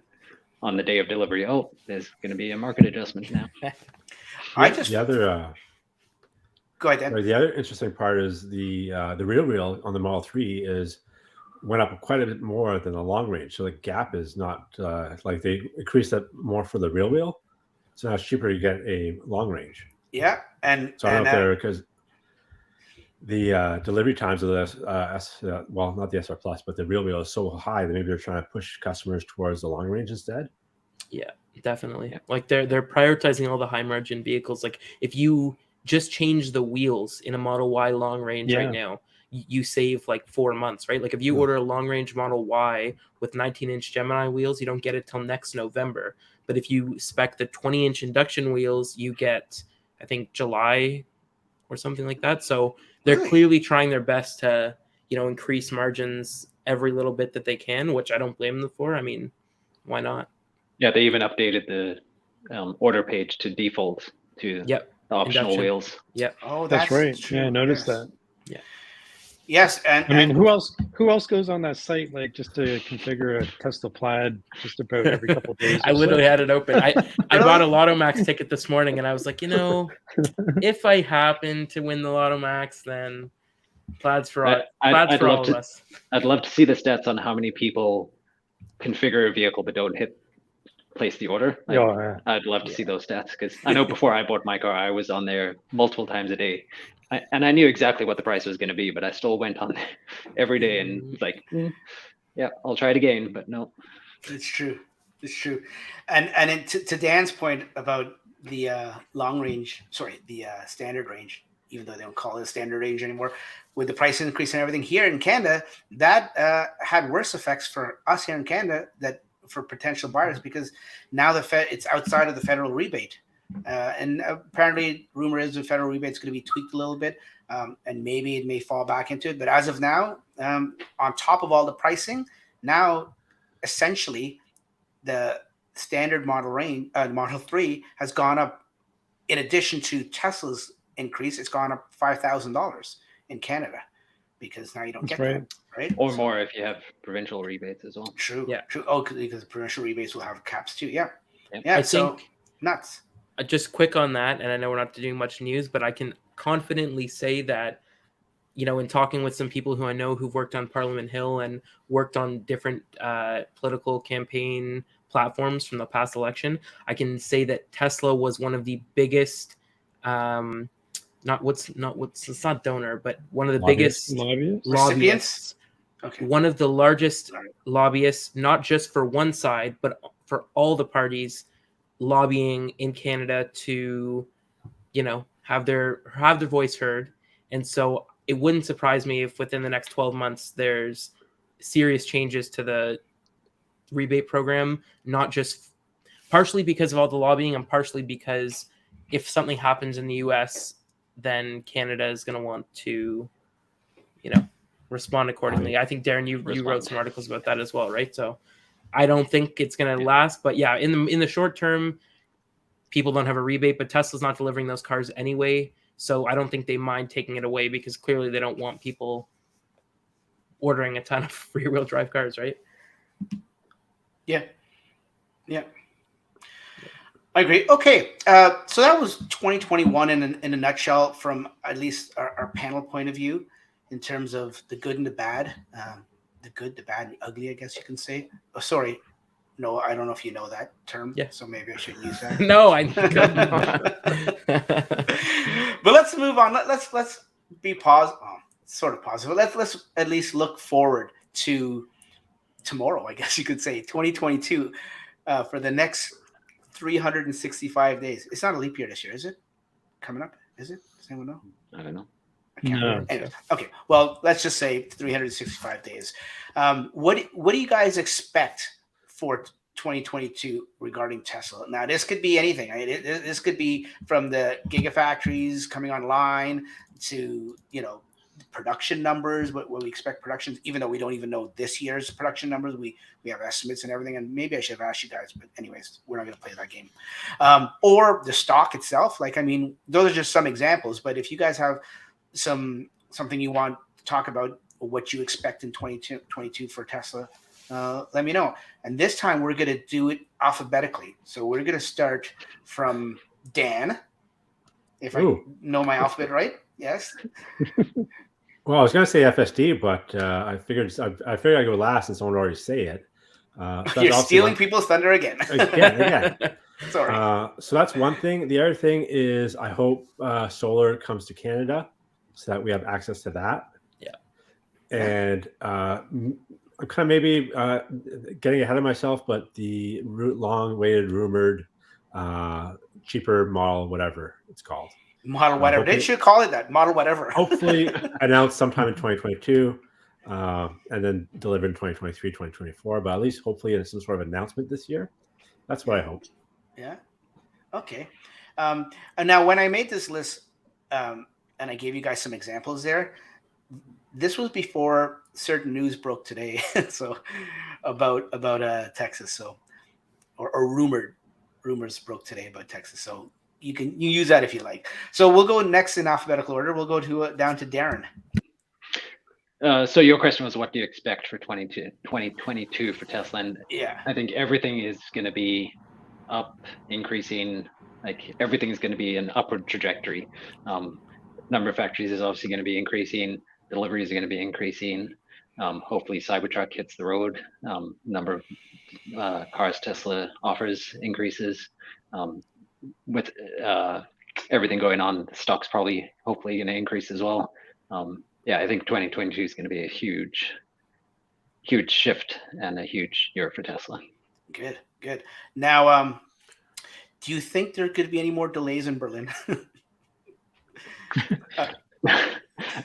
Speaker 4: on the day of delivery, oh, there's going to be a market adjustment now.
Speaker 2: The other
Speaker 1: go ahead, Dan.
Speaker 2: Right, the other interesting part is the rear wheel on the Model 3 went up quite a bit more than the long range. So the gap is not like they increased that more for the rear wheel. So now it's cheaper to get a long range.
Speaker 1: Yeah, and
Speaker 2: so I don't know if they're because the delivery times of the well, not the SR Plus, but the rear wheel is so high that maybe they're trying to push customers towards the long range instead.
Speaker 5: Yeah, definitely. Yeah. Like they're prioritizing all the high margin vehicles. Like if you just change the wheels in a Model Y long range right now, you save like 4 months, right? Like if you order a long range Model Y with 19-inch Gemini wheels, you don't get it till next November. But if you spec the 20-inch induction wheels, you get, I think, July or something like that. So they're clearly trying their best to, increase margins every little bit that they can, which I don't blame them for. I mean, why not?
Speaker 4: Yeah, they even updated the order page to default to the optional
Speaker 5: induction
Speaker 4: wheels.
Speaker 5: Yep.
Speaker 1: Oh,
Speaker 3: that's right.
Speaker 1: True.
Speaker 3: Yeah, I noticed that.
Speaker 5: Yeah.
Speaker 1: Yes, and
Speaker 3: I mean, who else goes on that site like just to configure a Tesla Plaid just about every couple of days?
Speaker 5: I literally had it open. I bought a Lotto Max ticket this morning, and I was like, if I happen to win the Lotto Max, then Plaid's for all of us.
Speaker 4: I'd love to see the stats on how many people configure a vehicle but don't place the order. I'd love to see those stats because I know before I bought my car, I was on there multiple times a day. And I knew exactly what the price was going to be, but I still went on every day and was like, yeah, I'll try it again, but no.
Speaker 1: It's true. It's true. And to Dan's point about the the standard range, even though they don't call it a standard range anymore, with the price increase and everything here in Canada, that had worse effects for us here in Canada for potential buyers because now it's outside of the federal rebate. And apparently, rumor is the federal rebate is going to be tweaked a little bit, and maybe it may fall back into it. But as of now, on top of all the pricing, now essentially the standard model range, Model 3, has gone up. In addition to Tesla's increase, it's gone up $5,000 in Canada because now you don't get that, right?
Speaker 4: Or more if you have provincial rebates as well.
Speaker 1: True.
Speaker 5: Yeah.
Speaker 1: True. Oh, because provincial rebates will have caps too. Yeah.
Speaker 4: Yep.
Speaker 1: Yeah.
Speaker 5: I
Speaker 1: so
Speaker 5: think
Speaker 1: nuts.
Speaker 5: Just quick on that, and I know we're not doing much news, but I can confidently say that, in talking with some people who I know who've worked on Parliament Hill and worked on different political campaign platforms from the past election, I can say that Tesla was one of the biggest, it's not donor, but one of the biggest lobbyists.
Speaker 1: Okay.
Speaker 5: One of the largest lobbyists, not just for one side, but for all the parties lobbying in Canada to, have their voice heard. And so it wouldn't surprise me if within the next 12 months there's serious changes to the rebate program, not just partially because of all the lobbying and partially because if something happens in the US, then Canada is going to want to, respond accordingly. I think, Darren, you wrote some articles about that as well, right? So I don't think it's going to last, but yeah, in the short term, people don't have a rebate, but Tesla's not delivering those cars anyway. So I don't think they mind taking it away because clearly they don't want people ordering a ton of rear-wheel drive cars, right?
Speaker 1: Yeah. Yeah. I agree. Okay. So that was 2021 in a nutshell from at least our panel point of view in terms of the good and the bad. The good, the bad, and the ugly, I guess you can say. Oh, sorry. No, I don't know if you know that term.
Speaker 5: Yeah.
Speaker 1: So maybe I shouldn't use that.
Speaker 5: No, I could
Speaker 1: not. But let's move on. Let's be positive. Sort of positive. Let's at least look forward to tomorrow, I guess you could say, 2022, for the next 365 days. It's not a leap year this year, is it? Coming up, is it? Does anyone know?
Speaker 4: I don't know.
Speaker 1: I can't remember. Anyway, okay. Well, let's just say 365 days. What do you guys expect for 2022 regarding Tesla? Now, this could be anything. This could be from the gigafactories coming online to production numbers, what we expect productions, even though we don't even know this year's production numbers. We have estimates and everything, and maybe I should have asked you guys, but anyways, we're not going to play that game. Or the stock itself. Like, I mean, those are just some examples, but if you guys have something you want to talk about, what you expect in 2022 for Tesla, let me know. And this time we're going to do it alphabetically. So we're going to start from Dan, if I know my alphabet right. Yes.
Speaker 2: Well, I was going to say FSD, but I figured I'd go last since someone already say it.
Speaker 1: So you're stealing people's thunder again.
Speaker 2: Again.
Speaker 1: Sorry.
Speaker 2: So that's one thing. The other thing is I hope solar comes to Canada so that we have access to that.
Speaker 5: Yeah.
Speaker 2: And I'm kind of maybe getting ahead of myself, but the long-awaited, rumored, cheaper model, whatever it's called.
Speaker 1: Model whatever. They should call it that. Model whatever.
Speaker 2: Hopefully announced sometime in 2022 and then delivered in 2023, 2024. But at least hopefully in some sort of announcement this year. That's what I hope.
Speaker 1: Yeah. Okay. And now when I made this list and I gave you guys some examples there, this was before certain news broke today. So about Texas. So or rumors broke today about Texas. So you use that if you like. So we'll go next in alphabetical order. We'll go down to Darren.
Speaker 4: So your question was, what do you expect for 2022 for Tesla? And
Speaker 1: yeah,
Speaker 4: I think everything is going to be up, increasing. Like everything is going to be an upward trajectory. Number of factories is obviously going to be increasing. Deliveries are going to be increasing. Hopefully Cybertruck hits the road. Number of cars Tesla offers increases. With everything going on, the stock's hopefully going to increase as well. Yeah, I think 2022 is going to be a huge shift and a huge year for Tesla.
Speaker 1: Good. Now, do you think there could be any more delays in Berlin?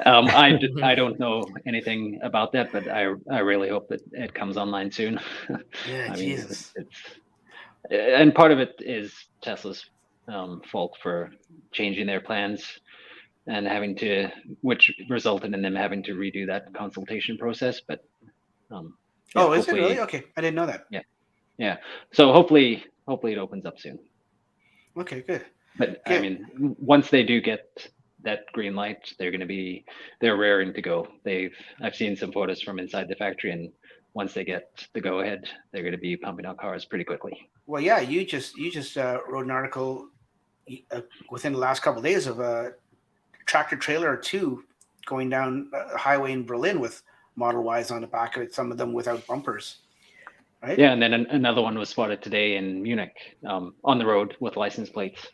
Speaker 4: I don't know anything about that, but I really hope that it comes online soon.
Speaker 1: Yeah, Jesus.
Speaker 4: And part of it is Tesla's fault for changing their plans and which resulted in them having to redo that consultation process. But
Speaker 1: is it really? Okay, I didn't know that.
Speaker 4: Yeah. So hopefully it opens up soon.
Speaker 1: Okay, good.
Speaker 4: But I mean, once they do get that green light, they're raring to go. I've seen some photos from inside the factory, and once they get the go ahead, they're going to be pumping out cars pretty quickly.
Speaker 1: Well, yeah, you just wrote an article within the last couple of days of a tractor trailer or two going down a highway in Berlin with Model Ys on the back of it, some of them without bumpers. Right?
Speaker 4: Yeah, and then another one was spotted today in Munich on the road with license plates.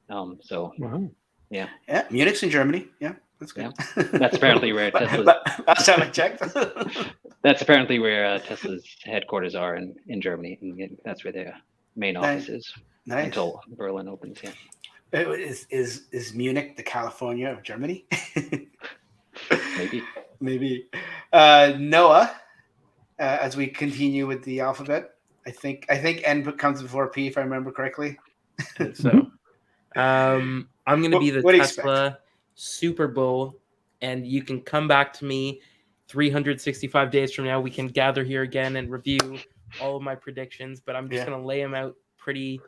Speaker 4: So
Speaker 2: wow.
Speaker 1: Yeah, Munich's in Germany. Yeah, that's good.
Speaker 4: Yeah. That's apparently where Tesla's.
Speaker 1: Last time I checked.
Speaker 4: That's apparently where Tesla's headquarters are in Germany, and that's where their main office is.
Speaker 1: Nice.
Speaker 4: Until Berlin opens. Yeah.
Speaker 1: Is Munich the California of Germany? Maybe. Noah, as we continue with the alphabet, I think N comes before P if I remember correctly.
Speaker 5: So, I'm going to be the Tesla Super Bowl, and you can come back to me 365 days from now. We can gather here again and review all of my predictions, but I'm just going to lay them out pretty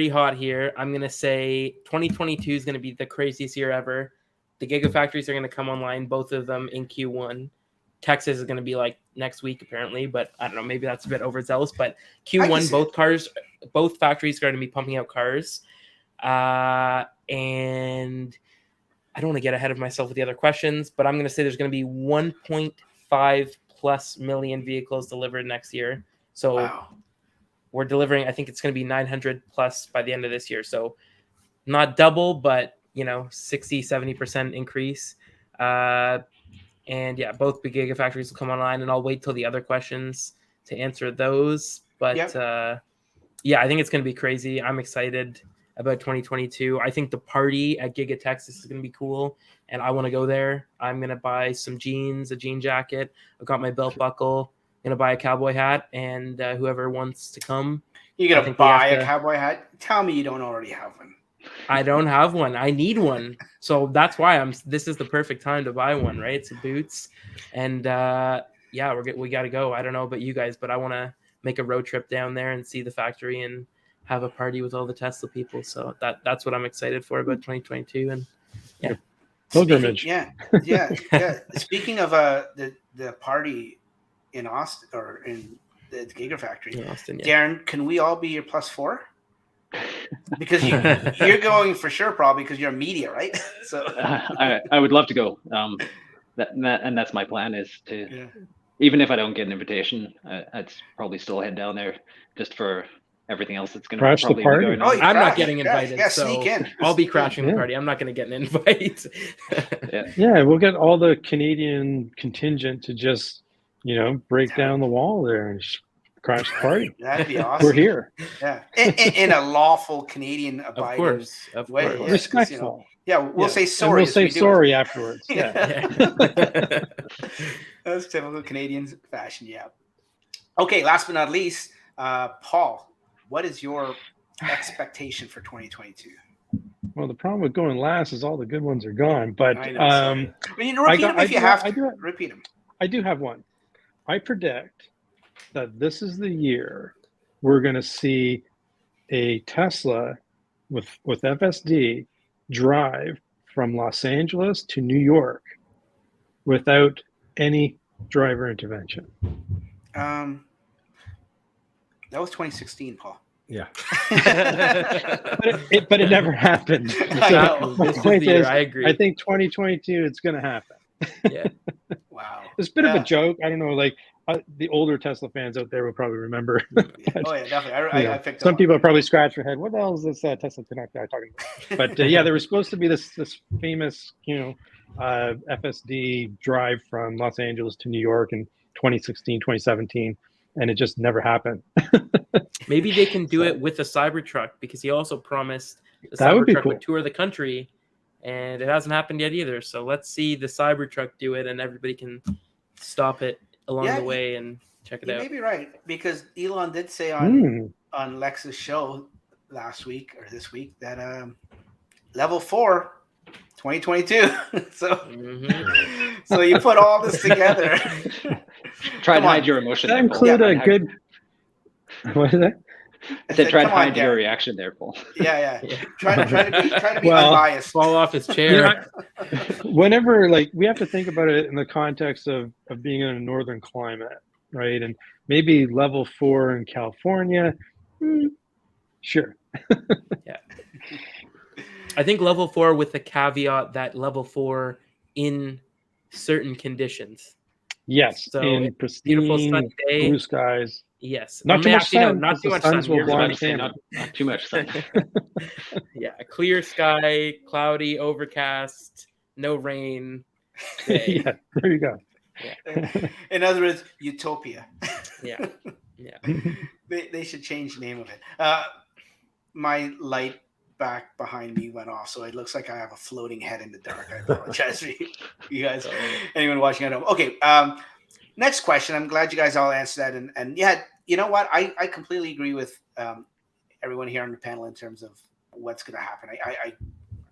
Speaker 5: hot here. I'm going to say 2022 is going to be the craziest year ever. The Gigafactories are going to come online, both of them in Q1. Texas is going to be like next week, apparently, but I don't know. Maybe that's a bit overzealous, but Q1, both factories are going to be pumping out cars. And I don't want to get ahead of myself with the other questions, but I'm going to say there's going to be 1.5+ million vehicles delivered next year. So we're delivering, I think it's going to be 900 plus by the end of this year. So not double, but 60-70% increase. And yeah, both big Gigafactories will come online, and I'll wait till the other questions to answer those. But yeah, I think it's going to be crazy. I'm excited about 2022. I think the party at Giga Texas is going to be cool, and I want to go there. I'm going to buy some jeans, a jean jacket. I've got my belt buckle. I'm going to buy a cowboy hat, and whoever wants to come.
Speaker 1: You're going to buy a cowboy hat? Tell me you don't already have one.
Speaker 5: I don't have one. I need one. So that's why this is the perfect time to buy one, right? It's boots. And yeah, we got to go. I don't know about you guys, but I want to make a road trip down there and see the factory and have a party with all the Tesla people. So that's what I'm excited for about 2022. And yeah.
Speaker 3: Pilgrimage.
Speaker 1: Yeah. Speaking of the party in Austin, or in the Gigafactory
Speaker 5: in Austin, yeah.
Speaker 1: Darren, can we all be your +4? Because you're going for sure, probably because you're media, right? So
Speaker 4: I would love to go. That's my plan, is to, even if I don't get an invitation, I'd probably still head down there just for everying else that's going to probably be going on.
Speaker 5: I'm not getting invited, so
Speaker 1: sneak in.
Speaker 5: I'll be crashing the party. I'm not going to get an invite.
Speaker 3: Yeah, we'll get all the Canadian contingent to just, break down the wall there and crash the party.
Speaker 1: That'd be awesome.
Speaker 3: We're here.
Speaker 1: Yeah, in a lawful Canadian abiding way.
Speaker 5: Of course.
Speaker 3: Respectful.
Speaker 1: We'll say sorry.
Speaker 3: And we'll say sorry afterwards. Yeah.
Speaker 1: That's typical Canadian fashion. Yeah. Okay. Last but not least, Paul, what is your expectation for 2022?
Speaker 3: Well, the problem with going last is all the good ones are gone. But
Speaker 1: repeat them if you have to. Repeat them.
Speaker 3: I do have one. I predict that this is the year we're going to see a Tesla with FSD drive from Los Angeles to New York without any driver intervention.
Speaker 1: That was 2016, Paul.
Speaker 2: Yeah.
Speaker 3: but it never happened. So
Speaker 5: my point is, I agree.
Speaker 3: I think 2022 it's going to happen.
Speaker 5: Yeah.
Speaker 1: Wow.
Speaker 3: It's a bit of a joke. I don't know, like the older Tesla fans out there will probably remember.
Speaker 1: Oh yeah, definitely. I picked
Speaker 3: some people probably scratch their head. What the hell is this Tesla Connect guy talking about? But yeah, there was supposed to be this famous, FSD drive from Los Angeles to New York in 2016, 2017, and it just never happened.
Speaker 5: Maybe they can do it with a Cybertruck, because he also promised the Cybertruck would tour the country, and it hasn't happened yet either. So let's see the Cybertruck do it, and everybody can stop it along the way and check it out.
Speaker 1: You may be right, because Elon did say on Lex's show last week or this week that level 4 2022. So you put all this together.
Speaker 4: Try and hide your emotion.
Speaker 3: That include a good. What is that?
Speaker 4: I said, try and hide your reaction there, Paul.
Speaker 1: Yeah. Try to be unbiased.
Speaker 5: Fall off his chair.
Speaker 3: Whenever, we have to think about it in the context of being in a northern climate, right? And maybe level 4 in California. Sure.
Speaker 5: Yeah. I think level 4 with the caveat that level 4 in certain conditions.
Speaker 3: Yes.
Speaker 5: So
Speaker 3: in pristine,
Speaker 5: beautiful sunny day,
Speaker 3: blue skies.
Speaker 5: Yes.
Speaker 3: Not too much sun.
Speaker 5: Not too much sun.
Speaker 4: Not too much sun.
Speaker 5: Yeah. Clear sky, cloudy, overcast, no rain.
Speaker 3: Yeah. There you go.
Speaker 5: Yeah.
Speaker 1: In other words, utopia.
Speaker 5: Yeah.
Speaker 1: They should change the name of it. My light back behind me went off, so it looks like I have a floating head in the dark. I apologize for you guys, anyone watching at home. Okay, next question. I'm glad you guys all answered that, and yeah, you know what? I completely agree with everyone here on the panel in terms of what's going to happen. I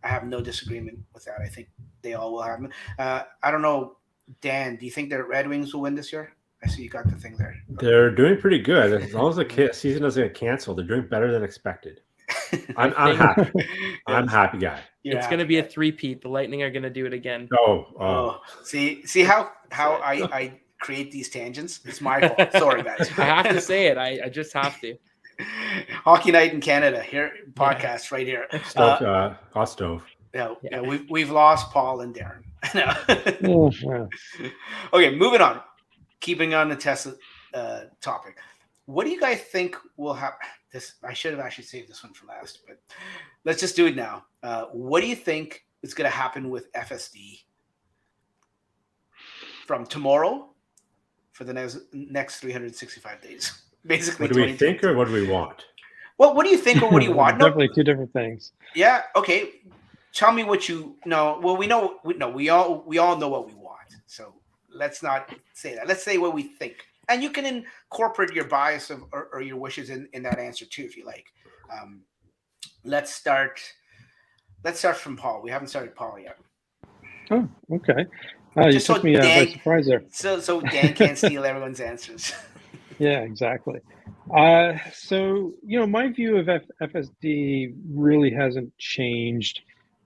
Speaker 1: have no disagreement with that. I think they all will happen. I don't know, Dan, do you think the Red Wings will win this year? I see you got the thing there.
Speaker 2: They're doing pretty good. As long as the season doesn't get canceled, they're doing better than expected. I'm happy. I'm happy guy.
Speaker 5: It's going to be a three-peat. The Lightning are going to do it again.
Speaker 2: Oh.
Speaker 1: See how I create these tangents? It's my fault. Sorry, guys.
Speaker 5: I have to say it. I just have to.
Speaker 1: Hockey Night in Canada here, podcast right here.
Speaker 2: Hot stove.
Speaker 1: Yeah, we've lost Paul and Darren. Okay, moving on. Keeping on the Tesla topic, what do you guys think will happen? I should have actually saved this one for last, but let's just do it now. What do you think is going to happen with FSD from tomorrow for the next 365 days? Basically,
Speaker 2: what do we think or what do we want?
Speaker 1: Well, what do you think or what do you want?
Speaker 3: Definitely two different things.
Speaker 1: Yeah. Okay. Tell me what you know. Well, we all know what we want. So let's not say that. Let's say what we think. And you can incorporate your bias or your wishes in that answer too, if you like. Let's start. Let's start from Paul. We haven't started Paul yet.
Speaker 3: Oh, okay. You
Speaker 1: Just so
Speaker 3: took me by
Speaker 1: Dan,
Speaker 3: surprise there.
Speaker 1: so Dan can't steal everyone's answers.
Speaker 3: Yeah, exactly. So, my view of FSD really hasn't changed.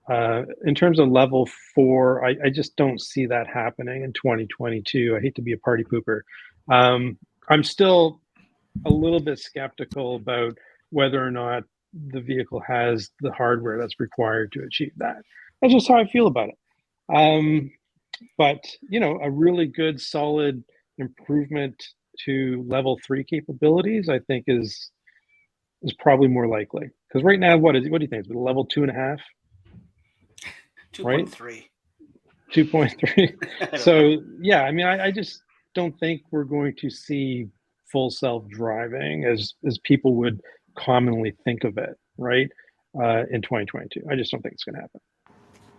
Speaker 3: In terms of level 4, I just don't see that happening in 2022. I hate to be a party pooper. I'm still a little bit skeptical about whether or not the vehicle has the hardware that's required to achieve that. That's just how I feel about it. But, a really good, solid improvement to level 3 capabilities, I think is probably more likely. Because right now, what do you think? It's level 2.5?
Speaker 1: 2.3.
Speaker 3: 2.3. So, yeah, I mean, I just don't think we're going to see full self-driving as people would commonly think of it, right, in 2022. I just don't think it's going to happen.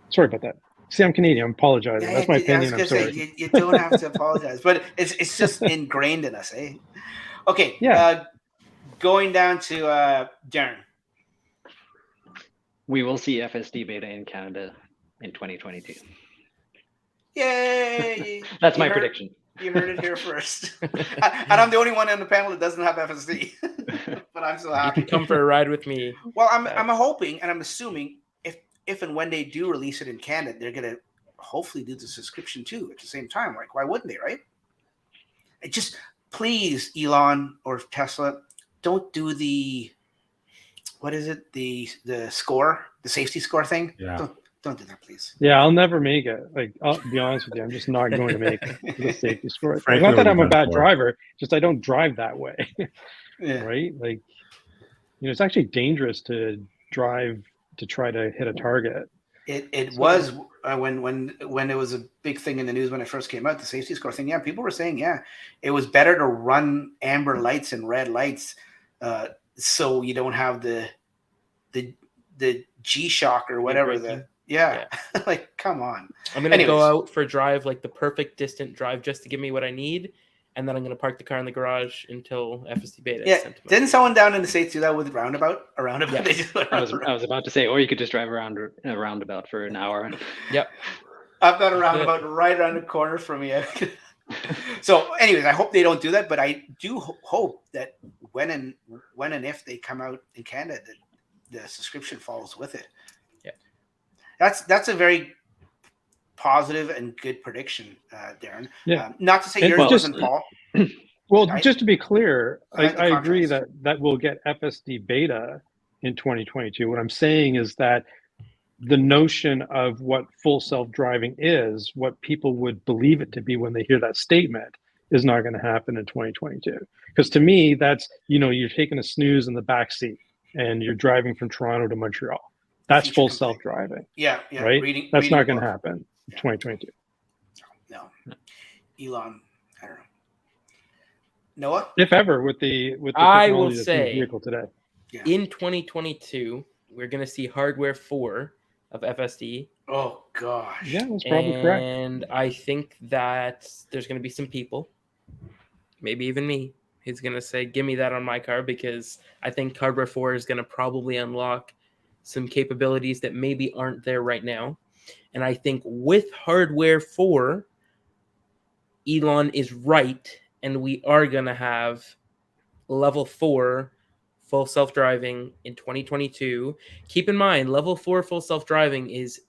Speaker 3: Sorry about that. See, I'm Canadian. I'm apologizing. That's my opinion. I'm sorry.
Speaker 1: Say, you don't have to apologize, but it's just ingrained in us, eh? Okay.
Speaker 3: Yeah.
Speaker 1: Going down to Darren.
Speaker 4: We will see FSD beta in Canada in 2022.
Speaker 1: Yay!
Speaker 4: That's my prediction.
Speaker 1: You heard it here first. And I'm the only one on the panel that doesn't have FSD. But I'm so happy.
Speaker 5: You can come for a ride with me.
Speaker 1: Well, I'm hoping and I'm assuming if and when they do release it in Canada, they're going to hopefully do the subscription too at the same time. Like, why wouldn't they, right? Just please, Elon or Tesla, don't do the, what is it? The score, the safety score thing.
Speaker 2: Yeah.
Speaker 1: Don't do that, please.
Speaker 3: Yeah, I'll never make it. Like, I'll be honest with you, I'm just not going to make it for the safety score.
Speaker 2: Frankly,
Speaker 3: Not that I'm a bad driver, just I don't drive that way.
Speaker 1: Yeah.
Speaker 3: Right? Like, it's actually dangerous to drive to try to hit a target.
Speaker 1: It was when it was a big thing in the news when it first came out, the safety score thing. Yeah, people were saying, it was better to run amber lights and red lights, so you don't have the G-Shock or whatever. Yeah. Like, come on.
Speaker 5: I'm gonna go out for a drive, like the perfect distant drive, just to give me what I need, and then I'm gonna park the car in the garage until FSD beta.
Speaker 1: Yeah, didn't someone down in the States do that with Roundabout?
Speaker 4: Yeah.
Speaker 1: They just
Speaker 4: I was about to say, or you could just drive around a roundabout for an hour.
Speaker 5: Yep.
Speaker 1: I've got a roundabout right around the corner from me. So, anyways, I hope they don't do that, but I do hope that when and if they come out in Canada, that the subscription follows with it.
Speaker 5: Yeah,
Speaker 1: that's a very positive and good prediction, Darren.
Speaker 3: Yeah.
Speaker 1: Not to say yours wasn't, Paul.
Speaker 3: Well, just to be clear, I agree
Speaker 1: contrast.
Speaker 3: that we'll get FSD beta in 2022. What I'm saying is that the notion of what full self-driving is, what people would believe it to be when they hear that statement, is not going to happen in 2022. Because to me, that's, you're taking a snooze in the back seat and you're driving from Toronto to Montreal. That's full self-driving.
Speaker 1: Yeah.
Speaker 3: Right? That's not going to happen in 2022.
Speaker 1: No. Elon, I don't know. Noah?
Speaker 3: If ever, with the
Speaker 5: I will
Speaker 3: technology that's in the vehicle today.
Speaker 1: Yeah.
Speaker 5: In 2022, we're going to see hardware 4 of FSD.
Speaker 1: Oh, gosh.
Speaker 3: Yeah, that's probably correct.
Speaker 5: And I think that there's going to be some people, maybe even me, who's going to say, give me that on my car, because I think hardware 4 is going to probably unlock some capabilities that maybe aren't there right now. And I think with hardware 4, Elon is right, and we are going to have level 4 full self-driving in 2022. Keep in mind, level 4 full self-driving is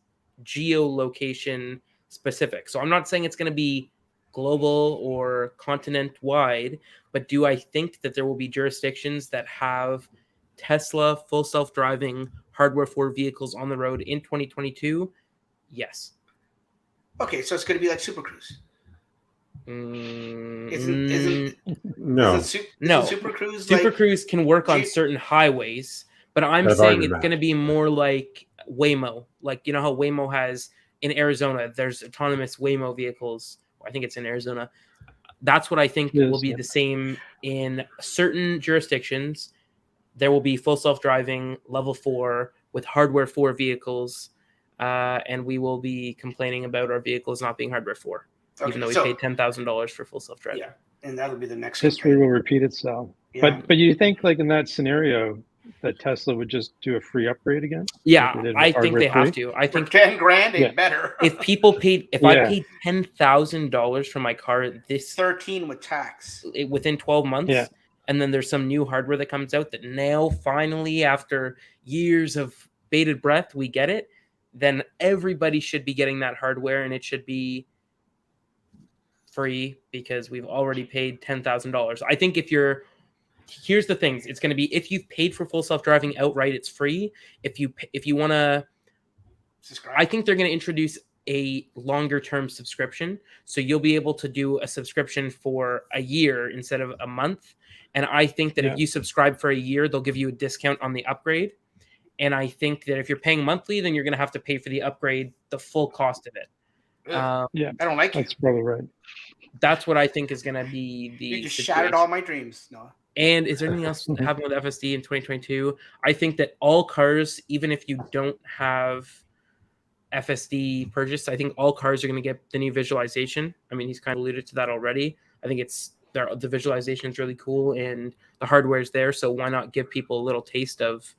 Speaker 5: geolocation specific. So I'm not saying it's going to be global or continent-wide, but do I think that there will be jurisdictions that have Tesla full self-driving hardware 4 vehicles on the road in 2022? Yes.
Speaker 1: Okay, so it's going to be like Super Cruise.
Speaker 5: No.
Speaker 1: Super Cruise?
Speaker 5: Super Cruise can work on certain highways, but I'm saying it's going to be more like Waymo. Like, you know how Waymo has in Arizona, there's autonomous Waymo vehicles. I think it's in Arizona. That's what I think will be the same in certain jurisdictions. There will be full self-driving level 4 with hardware 4 vehicles, and we will be complaining about our vehicles not being hardware 4. Okay, even though we paid $10,000 for full self-driving.
Speaker 1: Yeah, and that'll be the next
Speaker 3: history will repeat itself. Yeah. But you think, like, in that scenario, that Tesla would just do a free upgrade again?
Speaker 5: Yeah,
Speaker 3: Like
Speaker 5: I think they have
Speaker 3: free?
Speaker 5: to. I
Speaker 1: For
Speaker 5: think
Speaker 1: 10 grand, they better.
Speaker 5: if people paid, if I paid $10,000 for my car, this
Speaker 1: 13 with tax
Speaker 5: within 12 months,
Speaker 3: Yeah.
Speaker 5: and then there's some new hardware that comes out that now finally, after years of bated breath, we get it. Then everybody should be getting that hardware, and it should be free because we've already paid $10,000. I think if you're here's the things, it's going to be if you've paid for full self-driving outright, it's free. If you want to subscribe, I think they're going to introduce a longer term subscription, so you'll be able to do a subscription for a year instead of a month. And I think that if you subscribe for a year, they'll give you a discount on the upgrade. And I think that if you're paying monthly, then you're going to have to pay for the upgrade, the full cost of it.
Speaker 1: I don't like
Speaker 3: that's probably right.
Speaker 5: That's what I think is going to be the.
Speaker 1: You just shattered all my dreams. No.
Speaker 5: And is there anything else happening with FSD in 2022? I think that all cars, even if you don't have FSD purchased, I think all cars are going to get the new visualization. I mean, he's kind of alluded to that already. I think the visualization is really cool and the hardware is there. So why not give people a little taste of,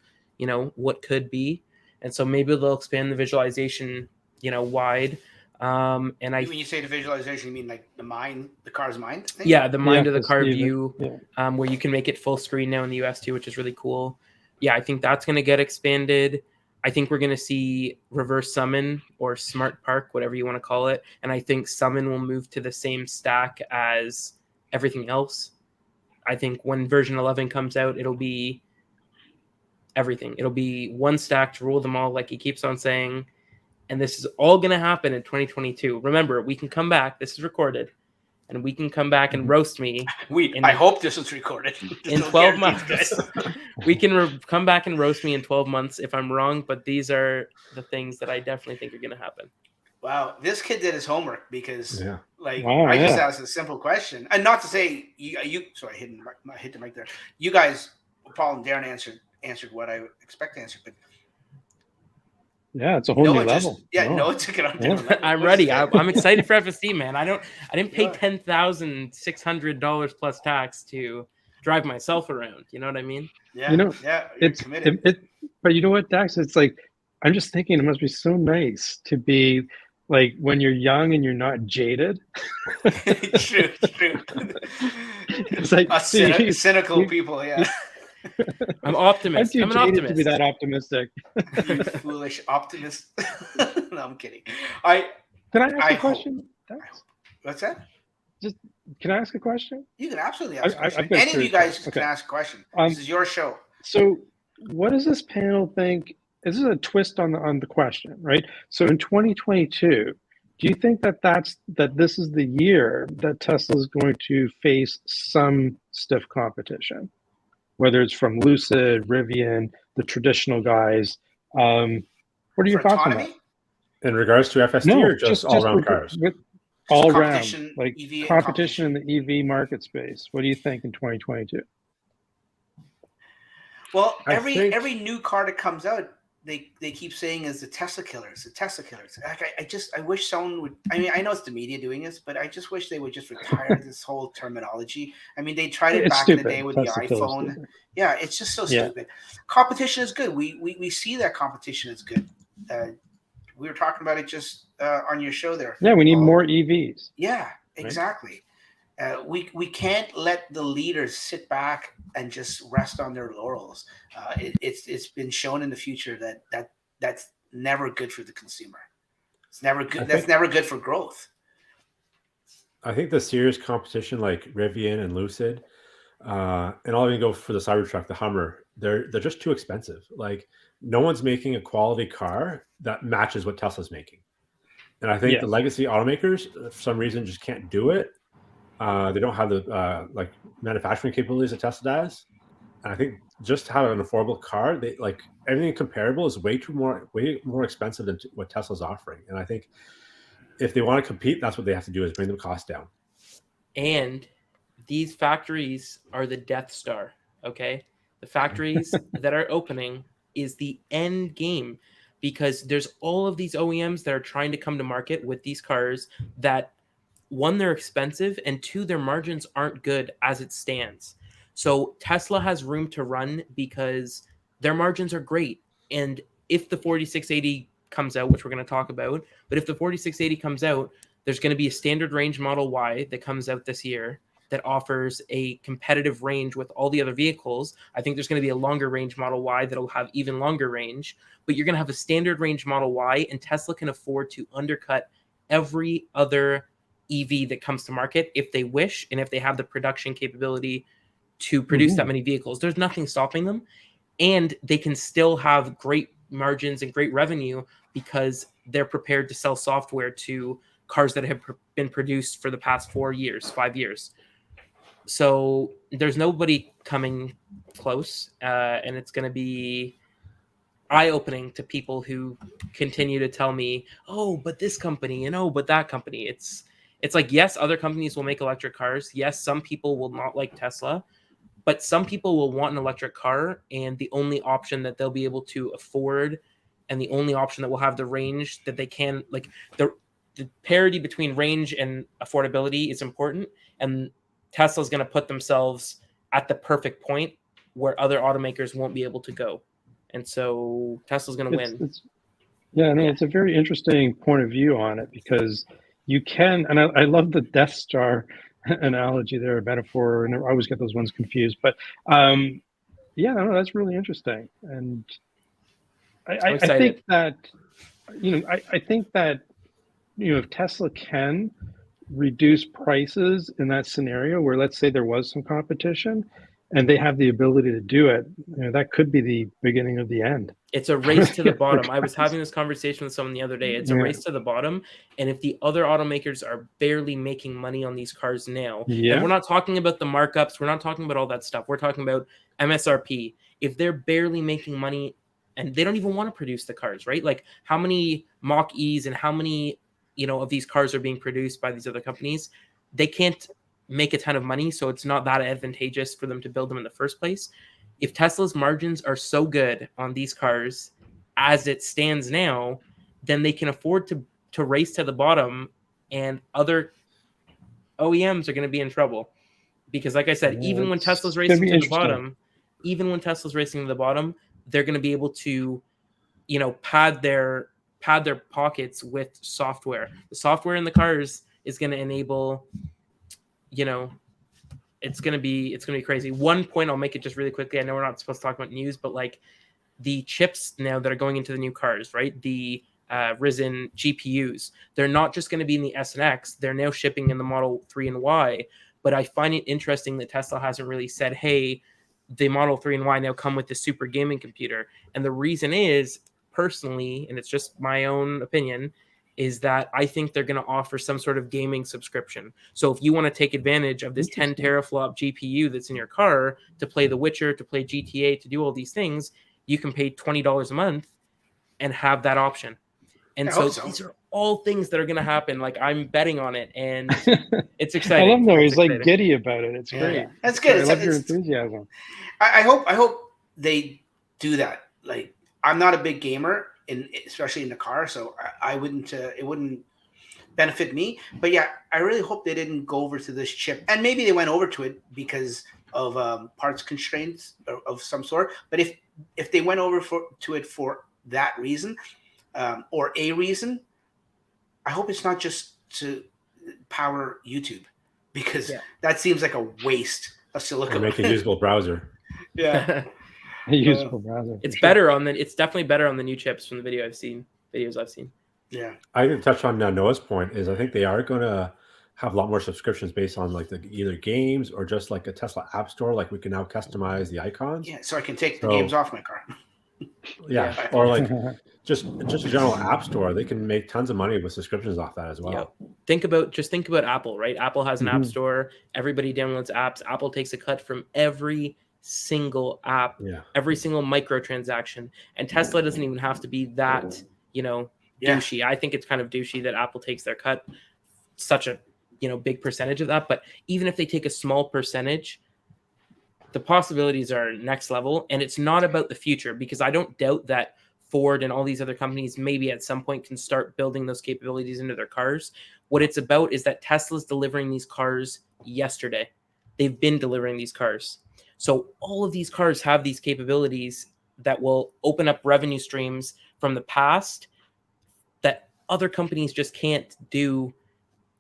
Speaker 5: what could be? And so maybe they'll expand the visualization, wide. And when
Speaker 1: you say the visualization, you mean like the car's mind thing?
Speaker 5: Yeah, the mind of the car view, where you can make it full screen now in the US too, which is really cool. Yeah, I think that's going to get expanded. I think we're going to see reverse summon or smart park, whatever you want to call it. And I think summon will move to the same stack as everything else. I think when version 11 comes out, it'll be everything. It'll be one stack to rule them all, like he keeps on saying. And this is all going to happen in 2022. Remember, we can come back. This is recorded. And we can come back and roast me.
Speaker 1: I hope this is recorded.
Speaker 5: In 12 months. We can come back and roast me in 12 months if I'm wrong. But these are the things that I definitely think are going to happen.
Speaker 1: Wow. This kid did his homework because I just asked a simple question. And not to say you sorry, I hit the mic there. You guys, Paul and Darren answered what I expect to answer. But
Speaker 3: yeah, it's a whole new level.
Speaker 1: Noah took it on different level.
Speaker 5: I'm ready. I'm excited for FSD, man. I didn't pay $10,600 plus tax to drive myself around. You know what I mean?
Speaker 1: Yeah.
Speaker 3: It's committed. But you know what, Dax? It's like I'm just thinking it must be so nice to be like when you're young and you're not jaded.
Speaker 1: True.
Speaker 3: It's like
Speaker 1: cynical people. Yeah.
Speaker 5: I'm optimist. I'm an optimist.
Speaker 3: To be that optimistic.
Speaker 1: You foolish optimist. No, I'm kidding.
Speaker 3: Can I ask a question?
Speaker 1: What's that?
Speaker 3: Can I ask a question?
Speaker 1: You can absolutely ask a question. Any of you guys can ask a question. This is your show.
Speaker 3: So, what does this panel think? This is a twist on the question, right? So, in 2022, do you think that this is the year that Tesla is going to face some stiff competition? Whether it's from Lucid, Rivian, the traditional guys. What are your thoughts on that?
Speaker 2: In regards to FSD or just all-around cars?
Speaker 3: All around, like competition in the EV market space. What do you think in 2022?
Speaker 1: Well, every new car that comes out, they keep saying is the Tesla killers. I wish someone would. I mean, I know it's the media doing this, but I just wish they would just retire this whole terminology. I mean, they tried it back in the day with the iPhone. Yeah, it's just so stupid. Competition is good. We see that competition is good. We were talking about it just on your show there.
Speaker 3: Yeah, we need more EVs.
Speaker 1: Yeah, exactly. We can't let the leaders sit back and just rest on their laurels. It's been shown in the future that's never good for the consumer. It's never good. That's never good for growth.
Speaker 2: I think the serious competition like Rivian and Lucid, and I'll even go for the Cybertruck, the Hummer. They're just too expensive. Like no one's making a quality car that matches what Tesla's making, and I think the legacy automakers for some reason just can't do it. They don't have the manufacturing capabilities that Tesla does, and I think just to have an affordable car, they like everything comparable is way more expensive than what Tesla's offering. And I think if they want to compete, that's what they have to do is bring the cost down.
Speaker 5: And these factories are the Death Star. Okay, the factories that are opening is the end game because there's all of these OEMs that are trying to come to market with these cars that. One, they're expensive, and two, their margins aren't good as it stands. So Tesla has room to run because their margins are great. And if the 4680 comes out, which we're going to talk about, but if the 4680 comes out, there's going to be a standard range Model Y that comes out this year that offers a competitive range with all the other vehicles. I think there's going to be a longer range Model Y that'll have even longer range, but you're going to have a standard range Model Y, and Tesla can afford to undercut every other EV that comes to market if they wish, and if they have the production capability to produce that many vehicles. There's nothing stopping them, and they can still have great margins and great revenue because they're prepared to sell software to cars that have been produced for the past 4 years, 5 years. So there's nobody coming close, and it's going to be eye-opening to people who continue to tell me, oh, but this company, and oh, but that company. It's like, yes, other companies will make electric cars. Yes, some people will not like Tesla, but some people will want an electric car, and the only option that they'll be able to afford, and the only option that will have the range that they can, like, the parity between range and affordability is important, and Tesla's going to put themselves at the perfect point where other automakers won't be able to go. And so Tesla's going to win.
Speaker 3: It's a very interesting point of view on it, because you can, and I love the Death Star analogy there, a metaphor, and I always get those ones confused. But that's really interesting. And I think that, I think that, if Tesla can reduce prices in that scenario where, let's say, there was some competition and they have the ability to do it, that could be the beginning of the end.
Speaker 5: It's a race to the bottom. I was having this conversation with someone the other day. It's a race to the bottom. And if the other automakers are barely making money on these cars now, and we're not talking about the markups, we're not talking about all that stuff. We're talking about MSRP. If they're barely making money and they don't even want to produce the cars, right? Like, how many Mach-E's and how many, of these cars are being produced by these other companies? They can't make a ton of money, so it's not that advantageous for them to build them in the first place. If Tesla's margins are so good on these cars as it stands now, then they can afford to race to the bottom, and other OEMs are going to be in trouble. Because, like I said, even when Tesla's racing to the bottom, they're going to be able to, pad their pockets with software. The software in the cars is going to enable, it's going to be crazy. One point, I'll make it just really quickly. I know we're not supposed to talk about news, but like the chips now that are going into the new cars, right? The Ryzen GPUs, they're not just going to be in the S and X. They're now shipping in the Model 3 and Y. But I find it interesting that Tesla hasn't really said, hey, the Model 3 and Y now come with the super gaming computer. And the reason is, personally, and it's just my own opinion, is that I think they're going to offer some sort of gaming subscription. So if you want to take advantage of this 10 teraflop GPU that's in your car to play The Witcher, to play GTA, to do all these things, you can pay $20 a month and have that option. And so these are all things that are going to happen. Like, I'm betting on it, and it's exciting.
Speaker 3: I love that he's like giddy about it. It's great.
Speaker 1: Yeah. That's good.
Speaker 3: I love your enthusiasm.
Speaker 1: I hope they do that. Like, I'm not a big gamer, especially in the car, so I wouldn't. It wouldn't benefit me. But yeah, I really hope they didn't go over to this chip, and maybe they went over to it because of parts constraints of some sort. But if they went over to it for that reason, or a reason, I hope it's not just to power YouTube, because that seems like a waste of silicon.
Speaker 2: Or make a usable browser.
Speaker 1: Yeah.
Speaker 3: A usable browser.
Speaker 5: It's better it's definitely better on the new chips from the videos I've seen.
Speaker 1: Yeah.
Speaker 2: I can touch on Noah's point is I think they are going to have a lot more subscriptions based on like either games or just like a Tesla app store. Like, we can now customize the icons.
Speaker 1: Yeah. So I can take the games off my car.
Speaker 2: Yeah. Or like just a general app store. They can make tons of money with subscriptions off that as well.
Speaker 5: Yep. Think about Apple, right? Apple has an app store. Everybody downloads apps. Apple takes a cut from every single app, every single microtransaction, and Tesla doesn't even have to be that douchey. I think it's kind of douchey that Apple takes their cut, such a big percentage of that. But even if they take a small percentage, the possibilities are next level. And it's not about the future, because I don't doubt that Ford and all these other companies maybe at some point can start building those capabilities into their cars. What it's about is that Tesla's delivering these cars yesterday. They've been delivering these cars. So all of these cars have these capabilities that will open up revenue streams from the past that other companies just can't do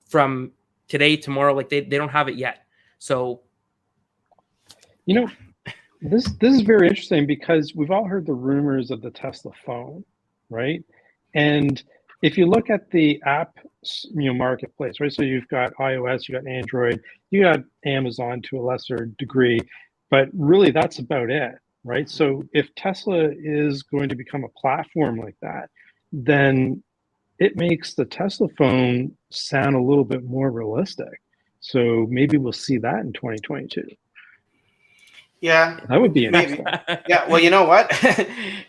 Speaker 5: from today, tomorrow. Like they don't have it yet. So,
Speaker 3: this is very interesting because we've all heard the rumors of the Tesla phone, right? And if you look at the app, marketplace, right? So you've got iOS, you got Android, you got Amazon to a lesser degree, but really that's about it, right? So if Tesla is going to become a platform like that, then it makes the Tesla phone sound a little bit more realistic. So maybe we'll see that in 2022.
Speaker 1: Yeah,
Speaker 3: that would be interesting.
Speaker 1: Yeah, well, you know what?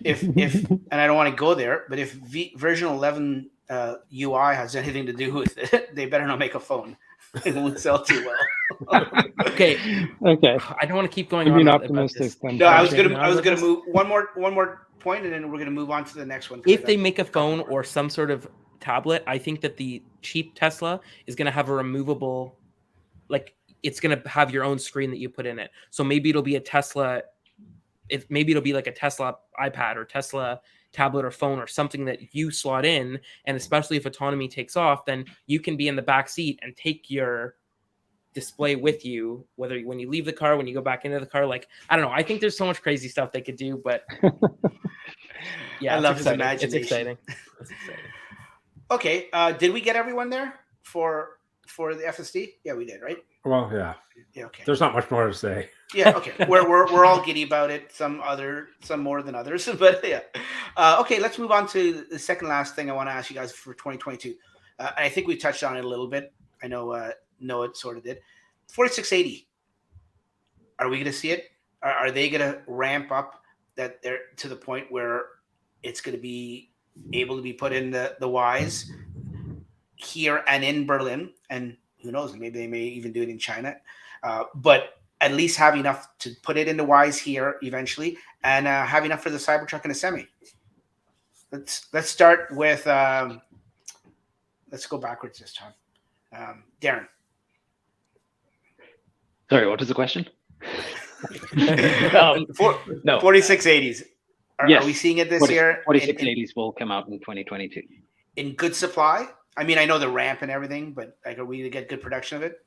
Speaker 1: if and I don't want to go there, but if version 11 UI has anything to do with it, they better not make a phone. It won't sell too well.
Speaker 5: Okay. I don't want to keep going on.
Speaker 3: Optimistic.
Speaker 1: No, I was gonna move one more point, and then we're gonna move on to the next one.
Speaker 5: If they make a phone or some sort of tablet, I think that the cheap Tesla is gonna have a removable, like it's gonna have your own screen that you put in it. So maybe it'll be a Tesla. Maybe it'll be like a Tesla iPad or Tesla tablet or phone or something that you slot in, and especially if autonomy takes off, then you can be in the back seat and take your display with you, whether when you leave the car, when you go back into the car. Like, I don't know, I think there's so much crazy stuff they could do, but yeah,
Speaker 1: I love his imagination.
Speaker 5: It's exciting.
Speaker 1: Okay, did we get everyone there for the FSD? Yeah, we did, right?
Speaker 2: Well, yeah.
Speaker 1: Yeah, okay.
Speaker 2: There's not much more to say.
Speaker 1: Yeah, okay. We're all giddy about it. Some more than others, but yeah. Okay, let's move on to the second last thing I want to ask you guys for 2022. I think we touched on it a little bit. I know Noah sort of did. 4680. Are we going to see it? Are they going to ramp up that they're to the point where it's going to be able to be put in the Ys here and in Berlin? And who knows? Maybe they may even do it in China. But at least have enough to put it into Ys here eventually, and have enough for the Cybertruck and a Semi. Let's start with. Let's go backwards this time. Darren.
Speaker 4: Sorry, what was the question?
Speaker 1: No. 4680s. Are we seeing it this year?
Speaker 4: 4680s will come out in 2022.
Speaker 1: In good supply? I mean, I know the ramp and everything, but like, are we to get good production of it?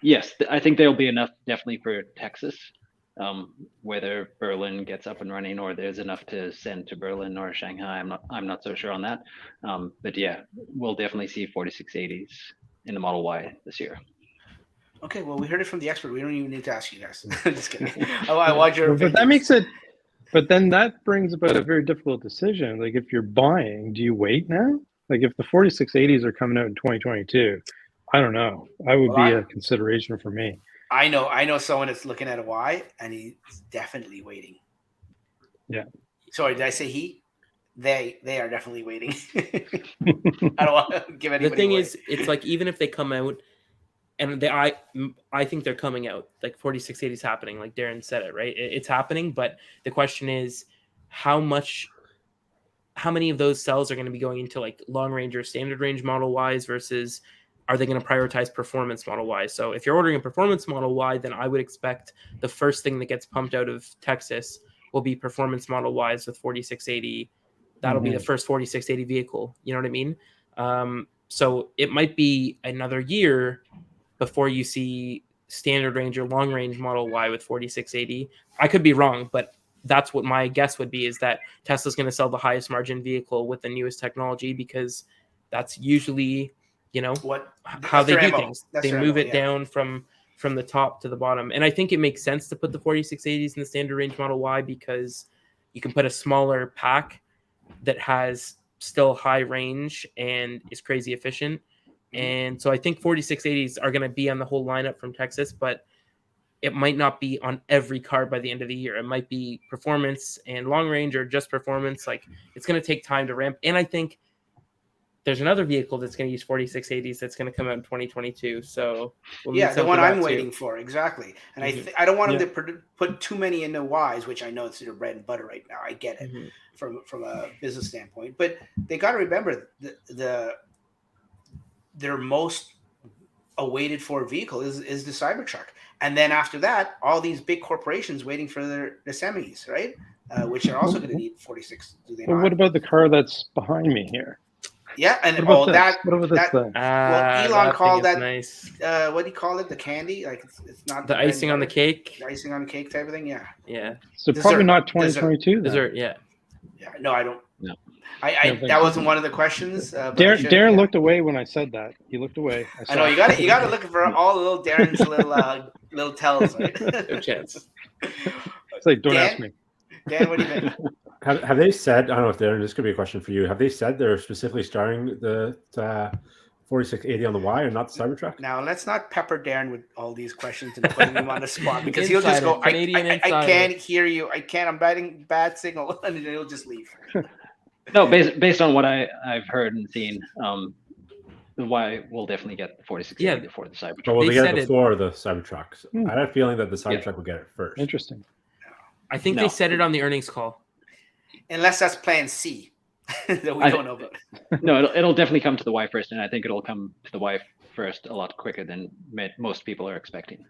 Speaker 4: Yes, I think there'll be enough definitely for Texas. Whether Berlin gets up and running or there's enough to send to Berlin or Shanghai, I'm not so sure on that. But yeah, we'll definitely see 4680s in the Model Y this year.
Speaker 1: Okay, well, we heard it from the expert. We don't even need to ask you guys. Just kidding. I want your
Speaker 3: opinions. But that makes it. But then that brings about a very difficult decision. Like, if you're buying, do you wait now? Like, if the 4680s are coming out in 2022, I don't know. I would be a consideration for me.
Speaker 1: I know someone that's looking at a Y, and he's definitely waiting.
Speaker 3: Yeah.
Speaker 1: Sorry, did I say he? They are definitely waiting. I don't want to give anybody.
Speaker 5: The thing
Speaker 1: away.
Speaker 5: is, it's like, even if they come out, and I think they're coming out, like 4680 is happening, like Darren said it, right? It's happening, but the question is, how many of those cells are going to be going into like long range or standard range Model Ys versus are they going to prioritize performance Model Y? So if you're ordering a performance Model Y, then I would expect the first thing that gets pumped out of Texas will be performance Model Ys with 4680. That'll be the first 4680 vehicle. You know what I mean? So it might be another year before you see standard range or long range Model Y with 4680. I could be wrong, but that's what my guess would be, is that Tesla's going to sell the highest margin vehicle with the newest technology, because that's usually, how they do things. They move it down from the top to the bottom. And I think it makes sense to put the 4680s in the standard range Model Y, because you can put a smaller pack that has still high range and is crazy efficient. And so I think 4680s are going to be on the whole lineup from Texas, but it might not be on every car by the end of the year. It might be performance and long range, or just performance. Like, it's going to take time to ramp. And I think there's another vehicle that's going to use 4680s that's going to come out in 2022. So
Speaker 1: the one I'm waiting for, exactly. And I don't want them to put too many into Ys, which I know it's their bread and butter right now. I get it from a business standpoint, but they got to remember their most awaited for vehicle is the Cybertruck. And then after that, all these big corporations waiting for their semis, right? Which are also going to need 46. Do they
Speaker 3: But
Speaker 1: not?
Speaker 3: what about the car that's behind me here?
Speaker 1: Yeah, and
Speaker 3: what about
Speaker 1: that.
Speaker 3: What about this thing?
Speaker 1: Well, Elon
Speaker 5: that
Speaker 1: called that
Speaker 5: nice.
Speaker 1: what do you call it? The candy? Like it's not
Speaker 5: the icing on the cake.
Speaker 1: The icing on the cake type of thing. Yeah.
Speaker 5: Yeah.
Speaker 3: So
Speaker 1: Dessert.
Speaker 3: probably not 2022.
Speaker 5: Dessert. Yeah.
Speaker 1: Yeah. No, I don't.
Speaker 4: No.
Speaker 1: That wasn't one of the questions.
Speaker 3: Darren looked away when I said that. He looked away.
Speaker 1: I know you got to look for all the little Darren's little tells. Right?
Speaker 5: No chance.
Speaker 3: It's like, don't ask me.
Speaker 1: Dan, what do you think?
Speaker 2: Have they said? I don't know if Darren. This could be a question for you. Have they said they're specifically starring the 4680 on the Y and not the Cybertruck?
Speaker 1: Now let's not pepper Darren with all these questions and putting him on the spot because he'll just go. I can't hear you. I can't. I'm batting bad signal, and then he'll just leave.
Speaker 4: No, based on what I've heard and seen, the Y will definitely get the 4680 before the Cybertruck.
Speaker 2: But will they get it before the Cybertruck? So I had a feeling that the Cybertruck will get it first.
Speaker 3: Interesting.
Speaker 5: I think they said it on the earnings call.
Speaker 1: Unless that's plan C that we don't know about.
Speaker 4: No, it'll definitely come to the Y first, and I think it'll come to the Y first a lot quicker than most people are expecting.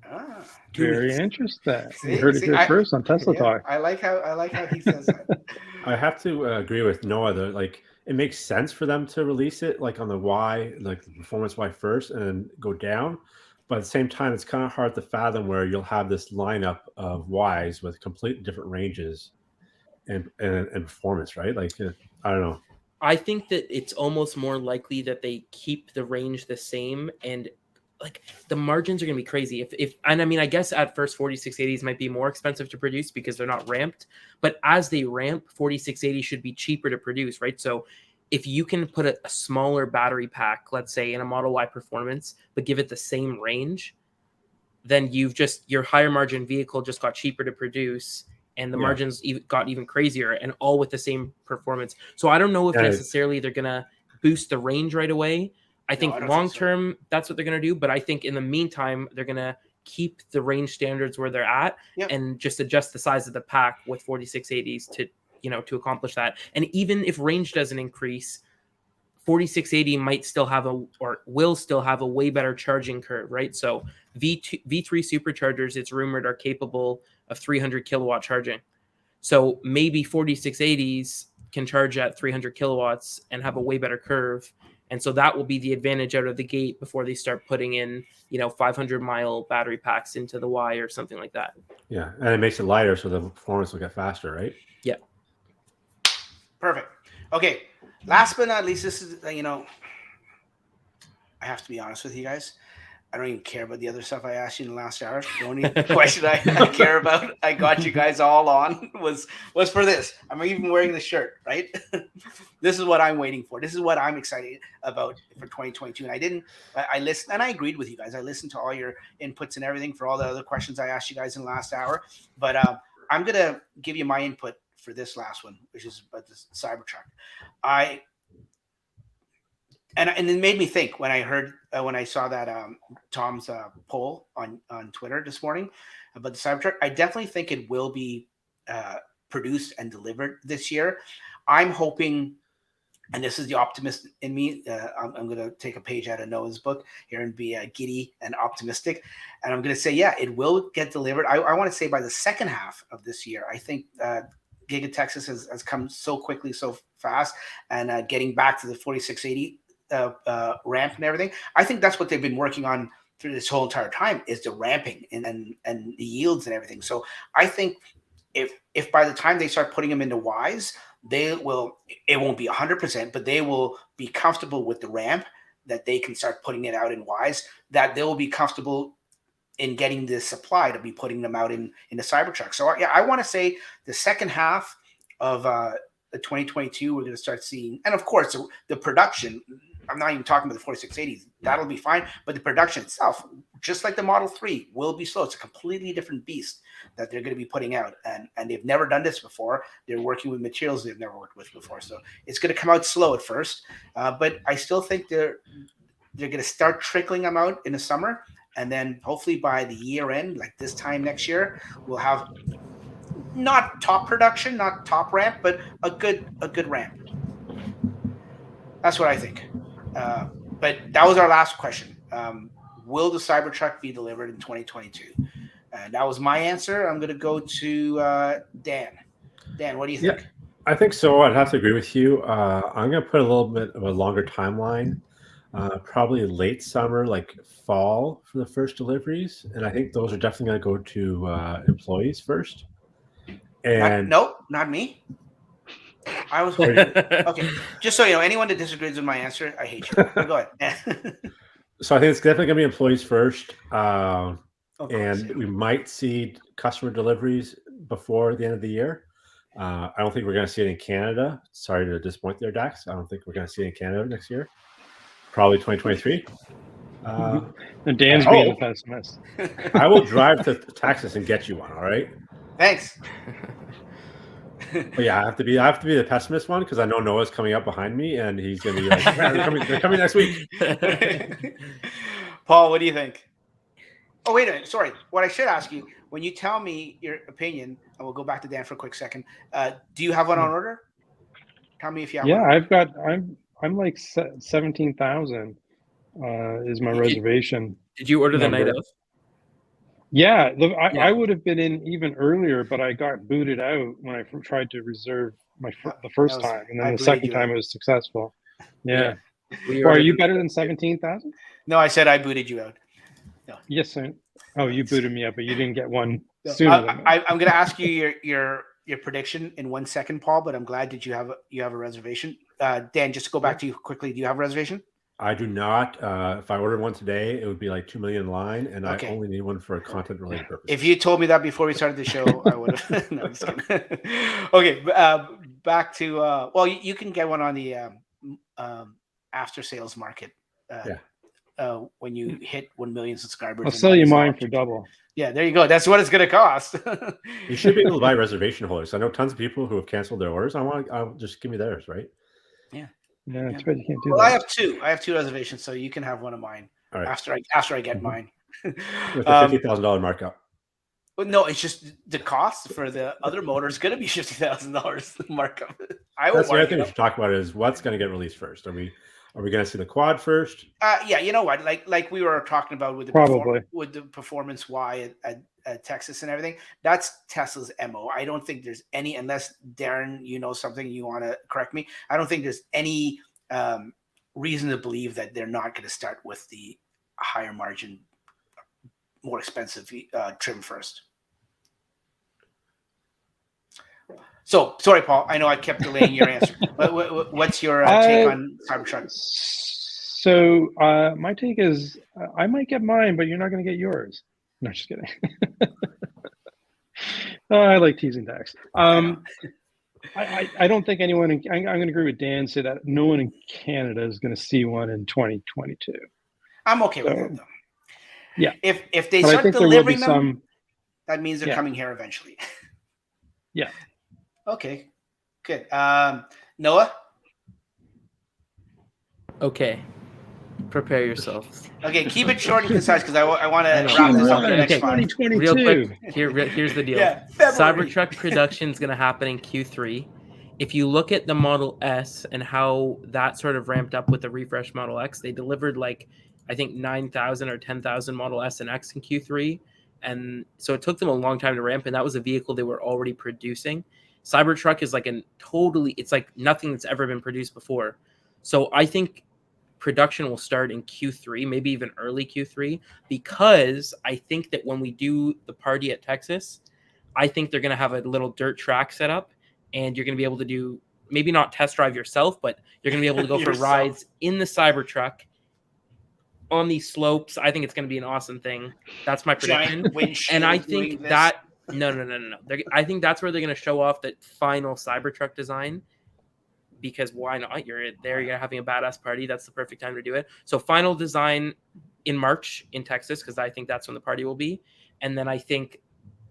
Speaker 1: Ah,
Speaker 3: very interesting. You heard it here first on Tesla Talk.
Speaker 1: I like how he says that.
Speaker 2: I have to agree with Noah that it makes sense for them to release it like on the Y, like the performance Y first, and then go down. But at the same time, it's kind of hard to fathom where you'll have this lineup of Ys with completely different ranges and performance, right? Like, I don't know.
Speaker 5: I think that it's almost more likely that they keep the range the same, and like the margins are going to be crazy. And I mean, I guess at first 4680s might be more expensive to produce because they're not ramped, but as they ramp, 4680 should be cheaper to produce, right? So if you can put a smaller battery pack, let's say in a Model Y Performance, but give it the same range, then your higher margin vehicle just got cheaper to produce, and the margins got even crazier, and all with the same performance. So I don't know if necessarily they're going to boost the range right away. I think long term, that's what they're going to do. But I think in the meantime, they're going to keep the range standards where they're at and just adjust the size of the pack with 4680s to accomplish that. And even if range doesn't increase, 4680 might still have will still have a way better charging curve, right? So V3 superchargers, it's rumored, are capable of 300 kilowatt charging. So maybe 4680s can charge at 300 kilowatts and have a way better curve. And so that will be the advantage out of the gate before they start putting in, 500-mile battery packs into the Y or something like that.
Speaker 2: Yeah, and it makes it lighter, so the performance will get faster, right?
Speaker 5: Yeah.
Speaker 1: Perfect. Okay, last but not least, this is, I have to be honest with you guys. I don't even care about the other stuff I asked you in the last hour. The only question I care about, I got you guys all on, was for this. I'm even wearing the shirt, right? This is what I'm waiting for. This is what I'm excited about for 2022. And I listened, and I agreed with you guys. I listened to all your inputs and everything for all the other questions I asked you guys in the last hour. But I'm going to give you my input for this last one, which is about the Cybertruck. And it made me think when I saw that Tom's poll on Twitter this morning about the Cybertruck. I definitely think it will be produced and delivered this year. I'm hoping, and this is the optimist in me, I'm going to take a page out of Noah's book here and be giddy and optimistic. And I'm going to say, yeah, it will get delivered. I want to say by the second half of this year. I think Giga Texas has come so quickly, so fast, and getting back to the 4680 ramp and everything. I think that's what they've been working on through this whole entire time, is the ramping and the yields and everything. So I think if by the time they start putting them into Ys, it won't be 100%, but they will be comfortable with the ramp, that they can start putting it out in Ys, that they'll be comfortable in getting the supply to be putting them out in the Cybertruck. So yeah, I want to say the second half of 2022, we're going to start seeing, and of course the production, I'm not even talking about the 4680s. That'll be fine. But the production itself, just like the Model 3, will be slow. It's a completely different beast that they're going to be putting out. And they've never done this before. They're working with materials they've never worked with before. So it's going to come out slow at first. But I still think they're going to start trickling them out in the summer. And then hopefully by the year end, like this time next year, we'll have not top production, not top ramp, but a good ramp. That's what I think. But that was our last question. Will the Cybertruck be delivered in 2022? That was my answer. I'm going to go to Dan. Dan, what do you think?
Speaker 2: Yeah, I think so. I'd have to agree with you. I'm going to put a little bit of a longer timeline, probably late summer, like fall for the first deliveries. And I think those are definitely going to go to employees first. And
Speaker 1: nope, not me. I was okay. Just so you know, anyone that disagrees with my answer, I hate you. Go ahead.
Speaker 2: So I think it's definitely going to be employees first. And we might see customer deliveries before the end of the year. I don't think we're going to see it in Canada. Sorry to disappoint there, Dax. I don't think we're going to see it in Canada next year. Probably 2023.
Speaker 3: And Dan's being a pessimist.
Speaker 2: I will drive to Texas and get you one. All right.
Speaker 1: Thanks.
Speaker 2: But yeah, I have to be the pessimist one because I know Noah's coming up behind me and he's going to be like, they're coming next week.
Speaker 1: Paul, what do you think? Oh, wait a minute. Sorry. What I should ask you, when you tell me your opinion, I will go back to Dan for a quick second. Do you have one on order? Tell me if you have one.
Speaker 3: Yeah, I'm like 17,000 is my reservation.
Speaker 5: Did you order
Speaker 3: number.
Speaker 5: the night of?
Speaker 3: Yeah, look, I would have been in even earlier, but I got booted out when I tried to reserve the first time, and then the second time it was successful. Yeah. Are you better than 17,000?
Speaker 1: No, I said I booted you out. No.
Speaker 3: Yes, sir. Oh, you booted me up, but you didn't get one sooner.
Speaker 1: I'm going to ask you your prediction in 1 second, Paul. But I'm glad that you have a reservation. Dan, just to go back to you quickly. Do you have a reservation?
Speaker 2: I do not. If I ordered one today, it would be like 2 million in line, and I only need one for a content-related purpose.
Speaker 1: If you told me that before we started the show, I would have. No, I'm just kidding. Okay, back to well, you can get one on the after sales market. When you hit 1 million subscribers,
Speaker 3: I'll sell you mine for double.
Speaker 1: Yeah, there you go. That's what it's going to cost.
Speaker 2: You should be able to buy reservation holders. I know tons of people who have canceled their orders. I'll just give me theirs, right?
Speaker 1: Yeah.
Speaker 3: Yeah, it's right. You can't do that.
Speaker 1: Well, I have two. I have two reservations, so you can have one of mine.
Speaker 2: All right.
Speaker 1: After I get mine.
Speaker 2: With the $50,000 markup.
Speaker 1: Well, no, it's just the cost for the other motor is going to be $50,000 markup.
Speaker 2: That's the other thing we should talk about is what's going to get released first. Are we going to see the quad first?
Speaker 1: Yeah, you know what? Like we were talking about with the performance Y at Texas and everything. That's Tesla's MO. I don't think there's any, unless Darren, you know something you want to correct me. I don't think there's any reason to believe that they're not going to start with the higher margin, more expensive trim first. So, sorry, Paul. I know I kept delaying your answer. What's your take on Cybertruck?
Speaker 3: So, my take is I might get mine, but you're not going to get yours. No, just kidding. I like teasing Dax. I don't think anyone. I'm going to agree with Dan. Say that no one in Canada is going to see one in 2022.
Speaker 1: I'm okay with that, though.
Speaker 3: Yeah.
Speaker 1: If they start delivering them, that means they're coming here eventually.
Speaker 3: Yeah.
Speaker 1: Okay, good. Noah?
Speaker 5: Okay. Prepare yourselves.
Speaker 1: Okay, keep it short and concise because I want to wrap this up in the next
Speaker 3: 2022.
Speaker 5: Real quick, here's the deal.
Speaker 1: Yeah,
Speaker 5: Cybertruck production is going to happen in Q3. If you look at the Model S and how that sort of ramped up with the refresh Model X, they delivered like, I think 9,000 or 10,000 Model S and X in Q3. And so it took them a long time to ramp, and that was a vehicle they were already producing. Cybertruck is like it's like nothing that's ever been produced before. So I think production will start in Q3, maybe even early Q3, because I think that when we do the party at Texas, I think they're going to have a little dirt track set up, and you're going to be able to do, maybe not test drive yourself, but you're going to be able to go for rides in the Cybertruck on these slopes. I think it's going to be an awesome thing. That's my prediction. And I think that no. I think that's where they're going to show off the final Cybertruck design, because why not? You're having a badass party. That's the perfect time to do it. So final design in March in Texas, because I think that's when the party will be. And then I think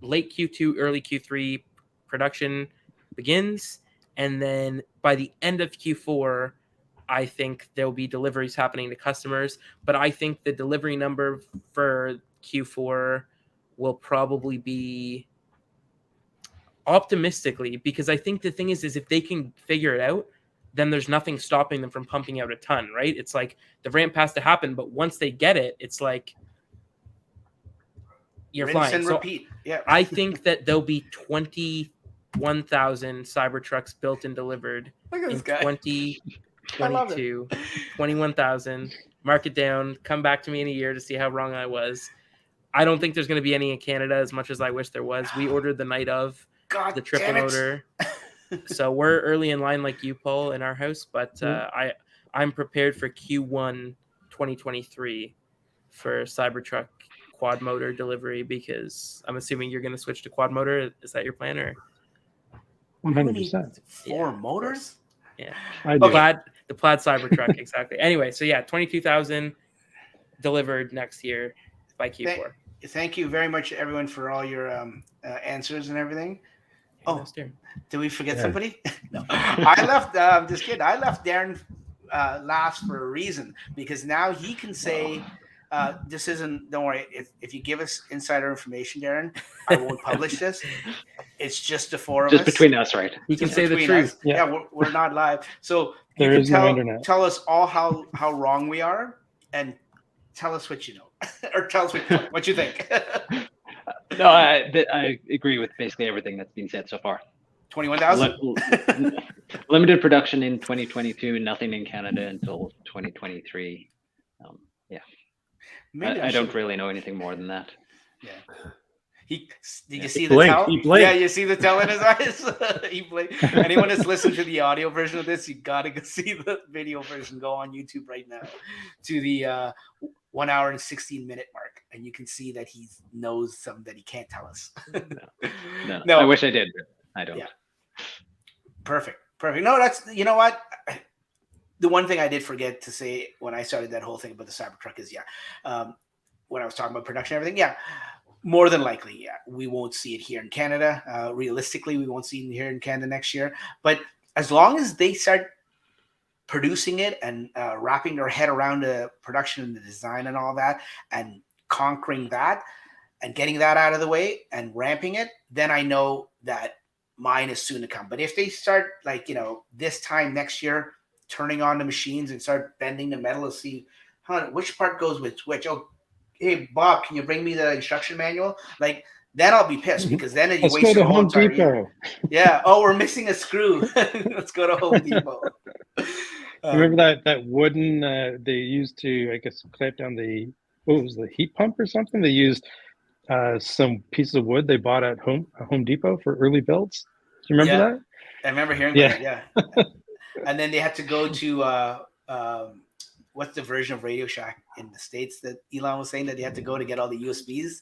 Speaker 5: late Q2, early Q3 production begins. And then by the end of Q4, I think there'll be deliveries happening to customers. But I think the delivery number for Q4 will probably be, optimistically, because I think the thing is if they can figure it out, then there's nothing stopping them from pumping out a ton, right? It's like the ramp has to happen, but once they get it, it's like you're
Speaker 1: Rinse
Speaker 5: flying.
Speaker 1: and
Speaker 5: So
Speaker 1: repeat. Yeah.
Speaker 5: I think that there'll be 21,000 Cybertrucks built and delivered
Speaker 1: Look at
Speaker 5: in
Speaker 1: this guy.
Speaker 5: 2022. 21,000. Mark it down. Come back to me in a year to see how wrong I was. I don't think there's going to be any in Canada as much as I wish there was. We ordered the night of
Speaker 1: God
Speaker 5: the triple
Speaker 1: damn it.
Speaker 5: motor. So we're early in line like you, Paul, in our house, but I'm prepared for Q1 2023 for Cybertruck quad motor delivery, because I'm assuming you're going to switch to quad motor. Is that your plan, or
Speaker 3: 100%.
Speaker 1: Four motors?
Speaker 5: Yeah,
Speaker 3: I do.
Speaker 5: the plaid Cybertruck, exactly. Anyway, so yeah, 22,000 delivered next year by Q4.
Speaker 1: Thank you very much, everyone, for all your answers and everything. Oh, did we forget somebody? No, I left. Just kidding. I left Darren last for a reason, because now he can say, "This isn't." Don't worry. If you give us insider information, Darren, I won't publish this. It's just the four of us.
Speaker 4: Just between us, right?
Speaker 5: He can say the truth.
Speaker 1: Yeah, we're not live. So
Speaker 3: There
Speaker 1: you
Speaker 3: is
Speaker 1: can
Speaker 3: no internet.
Speaker 1: tell us all how wrong we are, and tell us what you know, or tell us what you think.
Speaker 4: No, I agree with basically everything that's been said so far.
Speaker 1: 21,000.
Speaker 4: Limited production in 2022, nothing in Canada until 2023. Yeah, I don't really know anything more than that.
Speaker 1: Yeah. Did you see the tell? Yeah, you see the tell in his eyes. He blinked. Anyone that's listened to the audio version of this, you gotta go see the video version. Go on YouTube right now to the 1 hour and 16-minute mark, and you can see that he knows something that he can't tell us.
Speaker 4: No, I wish I did, but I don't.
Speaker 1: Yeah. Perfect. No, that's, you know what? The one thing I did forget to say when I started that whole thing about the Cybertruck is, when I was talking about production and everything, more than likely, we won't see it here in Canada. Realistically, we won't see it here in Canada next year. But as long as they start producing it and wrapping their head around the production and the design and all that, and conquering that and getting that out of the way and ramping it, then I know that mine is soon to come. But if they start, like, this time next year, turning on the machines and start bending the metal to see which part goes with which. Oh, hey, Bob, can you bring me the instruction manual? Like, then I'll be pissed, because then you waste your whole entire year. Yeah. Oh, we're missing a screw. Let's go to Home Depot.
Speaker 3: Remember that wooden they used to, I guess, clamp down the heat pump or something? They used some pieces of wood they bought at Home Depot for early builds. Do you remember that?
Speaker 1: I remember hearing that. Yeah. And then they had to go to what's the version of Radio Shack in the States that Elon was saying that they had to go to get all the USBs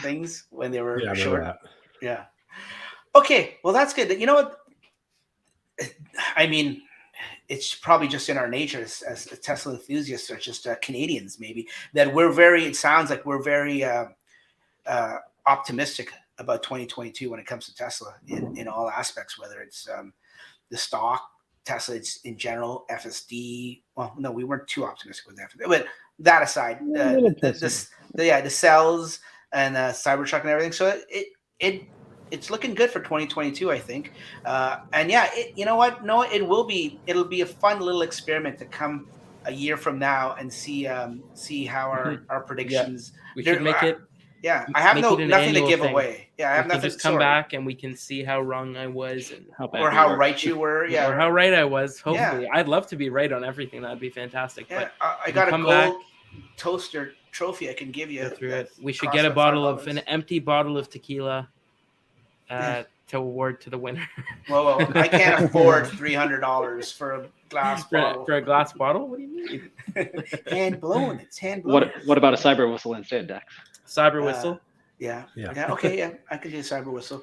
Speaker 1: things when they were short. Yeah. Okay. Well, that's good. You know what? I mean, it's probably just in our nature as Tesla enthusiasts, or just Canadians, maybe, that it sounds like we're very optimistic about 2022 when it comes to Tesla in all aspects, whether it's the stock, Tesla in general, FSD. Well, no, we weren't too optimistic with FSD, but that aside, the cells and Cybertruck and everything. So it's looking good for 2022, I think. And you know what? No, it'll be a fun little experiment to come a year from now and see how our predictions.
Speaker 5: We should make it.
Speaker 1: Yeah, I have nothing to give away. Yeah, I have nothing.
Speaker 5: Just come back and we can see how wrong I was, and
Speaker 1: how right you were. Yeah,
Speaker 5: or how right I was. Hopefully, I'd love to be right on everything. That'd be fantastic.
Speaker 1: Yeah, but I got a gold toaster trophy I can give you.
Speaker 5: Through it. We should get an empty bottle of tequila to award to the winner.
Speaker 1: Well, I can't afford $300 for a glass bottle.
Speaker 5: For a glass bottle? What do you mean?
Speaker 1: Hand blown. It's hand blown.
Speaker 4: What about a cyber whistle instead, Dax?
Speaker 5: Cyber whistle?
Speaker 1: Yeah. Okay. Yeah, I could do a cyber whistle.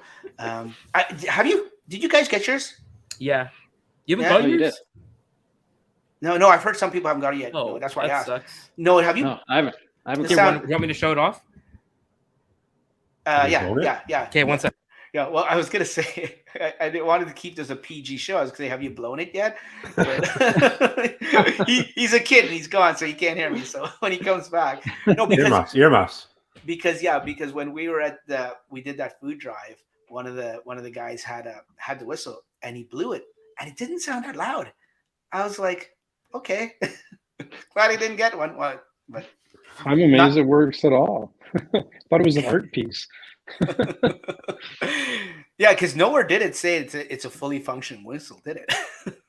Speaker 1: Did you guys get yours?
Speaker 5: Yeah. You haven't got yours?
Speaker 4: You did.
Speaker 1: No. I've heard some people haven't got it yet.
Speaker 5: Oh,
Speaker 1: that's why I asked.
Speaker 5: Sucks.
Speaker 1: No, have you?
Speaker 4: No, I haven't.
Speaker 5: You want me to show it off?
Speaker 1: Yeah.
Speaker 5: Okay, one second.
Speaker 1: Yeah, well, I was gonna say I wanted to keep this a PG show. I was gonna say, have you blown it yet? But he's a kid and he's gone, so he can't hear me. So when he comes back, no, because
Speaker 2: earmuffs.
Speaker 1: Because when we were we did that food drive, one of the guys had the whistle and he blew it, and it didn't sound that loud. I was like, okay, glad he didn't get one. What? But
Speaker 3: I'm amazed it works at all. Thought it was an art piece.
Speaker 1: Yeah, because nowhere did it say it's a fully functioning whistle, did it?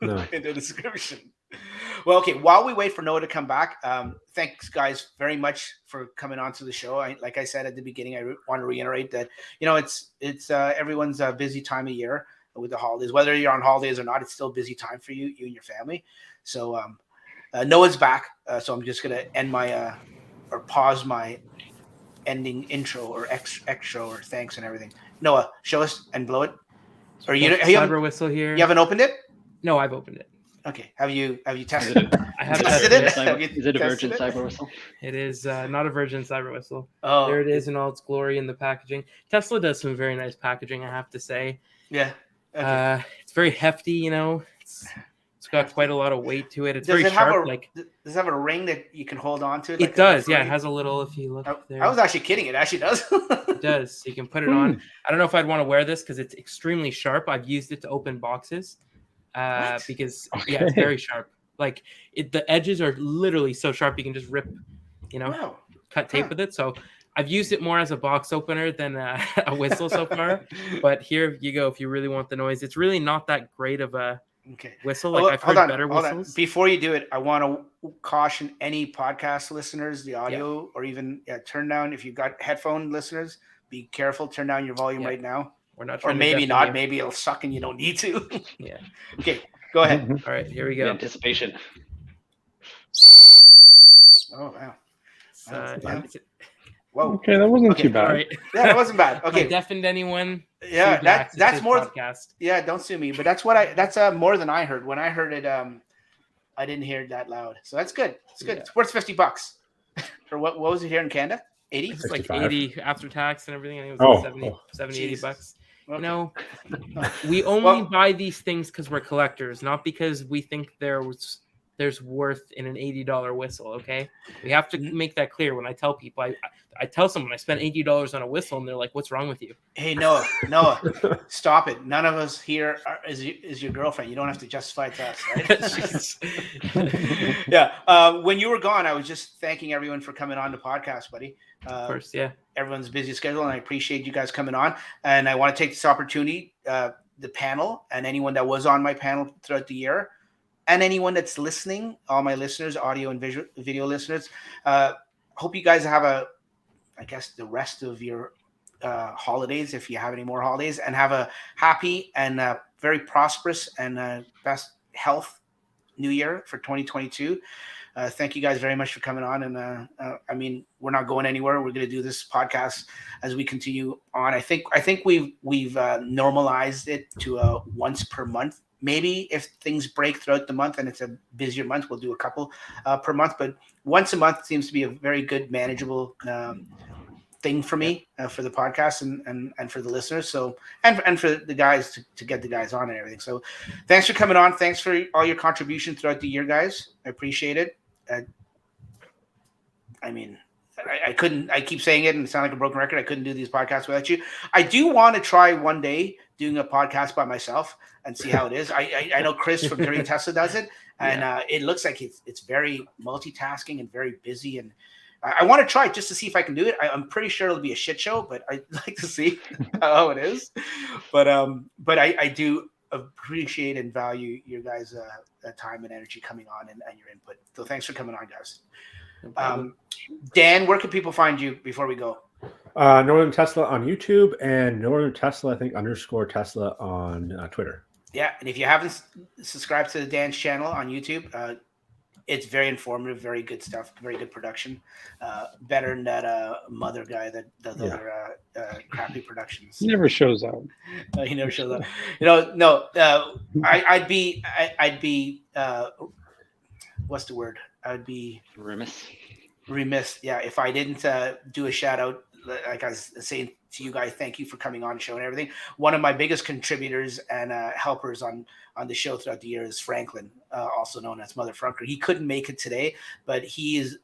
Speaker 2: No.
Speaker 1: In the description. Well, okay. While we wait for Noah to come back, thanks guys very much for coming on to the show. Like I said at the beginning, I want to reiterate that it's everyone's busy time of year with the holidays. Whether you're on holidays or not, it's still a busy time for you and your family. So Noah's back, so I'm just gonna end my or pause my ending intro or extra or thanks and everything. Noah, show us and blow it. Or you
Speaker 5: cyber whistle here.
Speaker 1: You haven't opened it?
Speaker 5: No, I've opened it.
Speaker 1: Okay. Have you tested it?
Speaker 5: I have
Speaker 1: tested it.
Speaker 4: Is it a virgin cyber whistle?
Speaker 5: It is not a virgin cyber whistle.
Speaker 1: Oh,
Speaker 5: there it is in all its glory in the packaging. Tesla does some very nice packaging, I have to say.
Speaker 1: Yeah. Okay.
Speaker 5: It's very hefty, It's got quite a lot of weight to it. It's very
Speaker 1: Does
Speaker 5: sharp.
Speaker 1: it have a ring that you can hold on to?
Speaker 5: It does, yeah. It has a little, if you look there.
Speaker 1: I was actually kidding. It actually does.
Speaker 5: It does. You can put it on. I don't know if I'd want to wear this because it's extremely sharp. I've used it to open boxes because, yeah, it's very sharp. Like, the edges are literally so sharp you can just rip, cut tape with it. So I've used it more as a box opener than a whistle so far. But here you go if you really want the noise. It's really not that great of a whistle. Like, I've heard better whistles.
Speaker 1: Before you do it, I want to caution any podcast listeners, the audio, or even turn down, if you've got headphone listeners, be careful. Turn down your volume right now. We're not trying, or maybe not. You. Maybe it'll suck and you don't need to.
Speaker 5: Yeah.
Speaker 1: Okay, go ahead.
Speaker 5: All right, here we go.
Speaker 4: Anticipation.
Speaker 1: Oh wow.
Speaker 3: Whoa. Okay, that wasn't too bad.
Speaker 5: Right.
Speaker 1: Yeah, that wasn't bad. Okay.
Speaker 5: Deafened anyone?
Speaker 1: Yeah, that's more. Podcast. Yeah, don't sue me. But that's more than I heard. When I heard it, I didn't hear it that loud. So that's good. It's good. Yeah. It's worth $50. For what was it here in Canada? 80?
Speaker 5: It's like 80 after tax and everything. I think it was like 70, 80 bucks. Okay. We only buy these things because we're collectors, not because we think there's worth in an $80 whistle. Okay, we have to make that clear. When I tell people, I tell someone I spent $80 on a whistle, and they're like, "What's wrong with you?"
Speaker 1: Hey, Noah, stop it. None of us here is your girlfriend. You don't have to justify it to us, right? Yeah. When you were gone, I was just thanking everyone for coming on the podcast, buddy.
Speaker 5: Of course, yeah.
Speaker 1: Everyone's busy schedule, and I appreciate you guys coming on. And I want to take this opportunity, the panel, and anyone that was on my panel throughout the year, and anyone that's listening, all my listeners, audio and video listeners, hope you guys have the rest of your holidays, if you have any more holidays, and have a happy and very prosperous and best health new year for 2022. Thank you guys very much for coming on. And I mean, we're not going anywhere. We're going to do this podcast as we continue on. I think we've normalized it to once per month. Maybe if things break throughout the month and it's a busier month, we'll do a couple per month. But once a month seems to be a very good, manageable thing for me, for the podcast and for the listeners. So and for the guys to get the guys on and everything. So thanks for coming on. Thanks for all your contribution throughout the year, guys. I appreciate it. I mean, I couldn't. I keep saying it and sound like a broken record. I couldn't do these podcasts without you. I do want to try one day doing a podcast by myself and see how it is. I know Chris from Dirty Tesla does it, and it looks like it's very multitasking and very busy. And I want to try it just to see if I can do it. I'm pretty sure it'll be a shit show, but I'd like to see how it is. But I do appreciate and value your guys' time and energy coming on and your input. So thanks for coming on, guys. Dan, where can people find you before we go?
Speaker 2: Northern Tesla on YouTube and Northern Tesla, I think _Tesla on Twitter.
Speaker 1: Yeah, and if you haven't subscribed to the Dan's channel on YouTube, it's very informative, very good stuff, very good production. Better than that mother guy that does other crappy productions.
Speaker 3: He never shows up.
Speaker 1: He never shows up. No. I'd be what's the word? I'd be remiss. Yeah, if I didn't do a shout out, like I was saying to you guys, thank you for coming on the show and everything. One of my biggest contributors and helpers on the show throughout the year is Franklin, also known as Mother Frunker. He couldn't make it today, but he is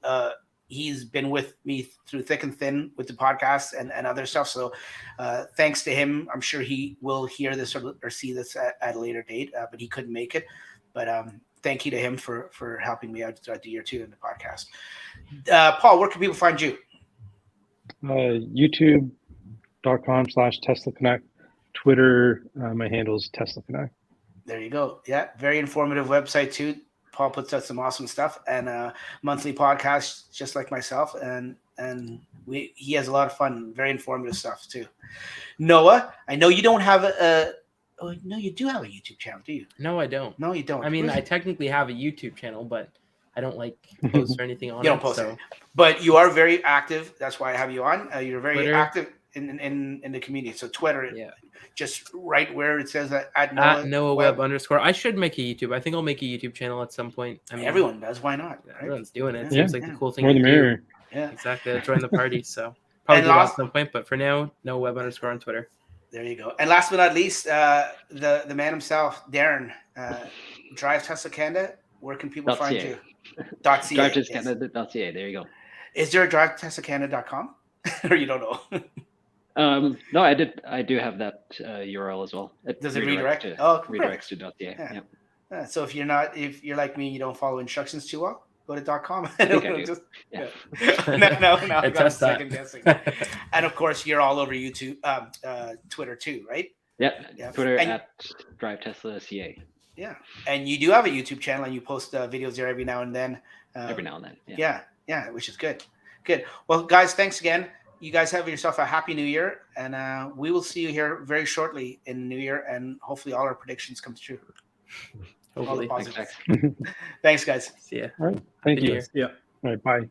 Speaker 1: he's been with me through thick and thin with the podcast and other stuff. So thanks to him. I'm sure he will hear this or see this at a later date, but he couldn't make it. But thank you to him for helping me out throughout the year too in the podcast. Paul, where can people find you?
Speaker 3: YouTube.com/Tesla Connect. Twitter, my handle is Tesla Connect.
Speaker 1: There you go. Yeah, very informative website too. Paul puts out some awesome stuff and monthly podcasts just like myself, and he has a lot of fun, very informative stuff too. Noah, I know you don't have oh no, you do have a YouTube channel, do you?
Speaker 5: No, I don't.
Speaker 1: No, you don't.
Speaker 5: I mean, I technically have a YouTube channel, but I don't like post or anything on it.
Speaker 1: You don't post it, but you are very active. That's why I have you on. You're very
Speaker 5: Twitter.
Speaker 1: active in the community. So Twitter,
Speaker 5: yeah,
Speaker 1: just right where it says at
Speaker 5: Noah Webb _. I should make a YouTube. I think I'll make a YouTube channel at some point. I mean,
Speaker 1: everyone does. Why not? Right?
Speaker 5: Everyone's doing it. It
Speaker 1: Yeah.
Speaker 5: seems like the cool thing
Speaker 3: More
Speaker 5: to
Speaker 3: the
Speaker 5: do.
Speaker 3: merrier.
Speaker 1: Yeah,
Speaker 5: exactly. I'll join the party. So probably do that at some point. But for now, Noah Webb _ on Twitter.
Speaker 1: There you go. And last but not least, the man himself, Darren, Drive Tesla Canada. Where can people find you? .ca.
Speaker 4: DriveTeslaCanada.ca. There you go.
Speaker 1: Is there a DriveTeslaCanada.com? Or you don't know?
Speaker 4: No, I do have that URL as well.
Speaker 1: Does it redirect?
Speaker 4: Redirects to .ca.
Speaker 1: Yeah. Yeah. So if you're like me, you don't follow instructions too well, go to .com.
Speaker 4: I think I do.
Speaker 1: Just,
Speaker 4: yeah.
Speaker 1: no, I got
Speaker 5: test
Speaker 1: second guessing. And of course, you're all over YouTube, Twitter too, right?
Speaker 4: Yeah. Twitter at DriveTeslaCA.
Speaker 1: Yeah, and you do have a YouTube channel, and you post videos there every now and then.
Speaker 4: Every now and then.
Speaker 1: Yeah, which is good. Good. Well, guys, thanks again. You guys have yourself a happy new year, and we will see you here very shortly in the new year, and hopefully all our predictions come true.
Speaker 5: Hopefully.
Speaker 1: Thanks, guys.
Speaker 5: See ya.
Speaker 3: All right. Thank
Speaker 5: Good
Speaker 3: you.
Speaker 5: year.
Speaker 2: Yeah.
Speaker 3: All right. Bye.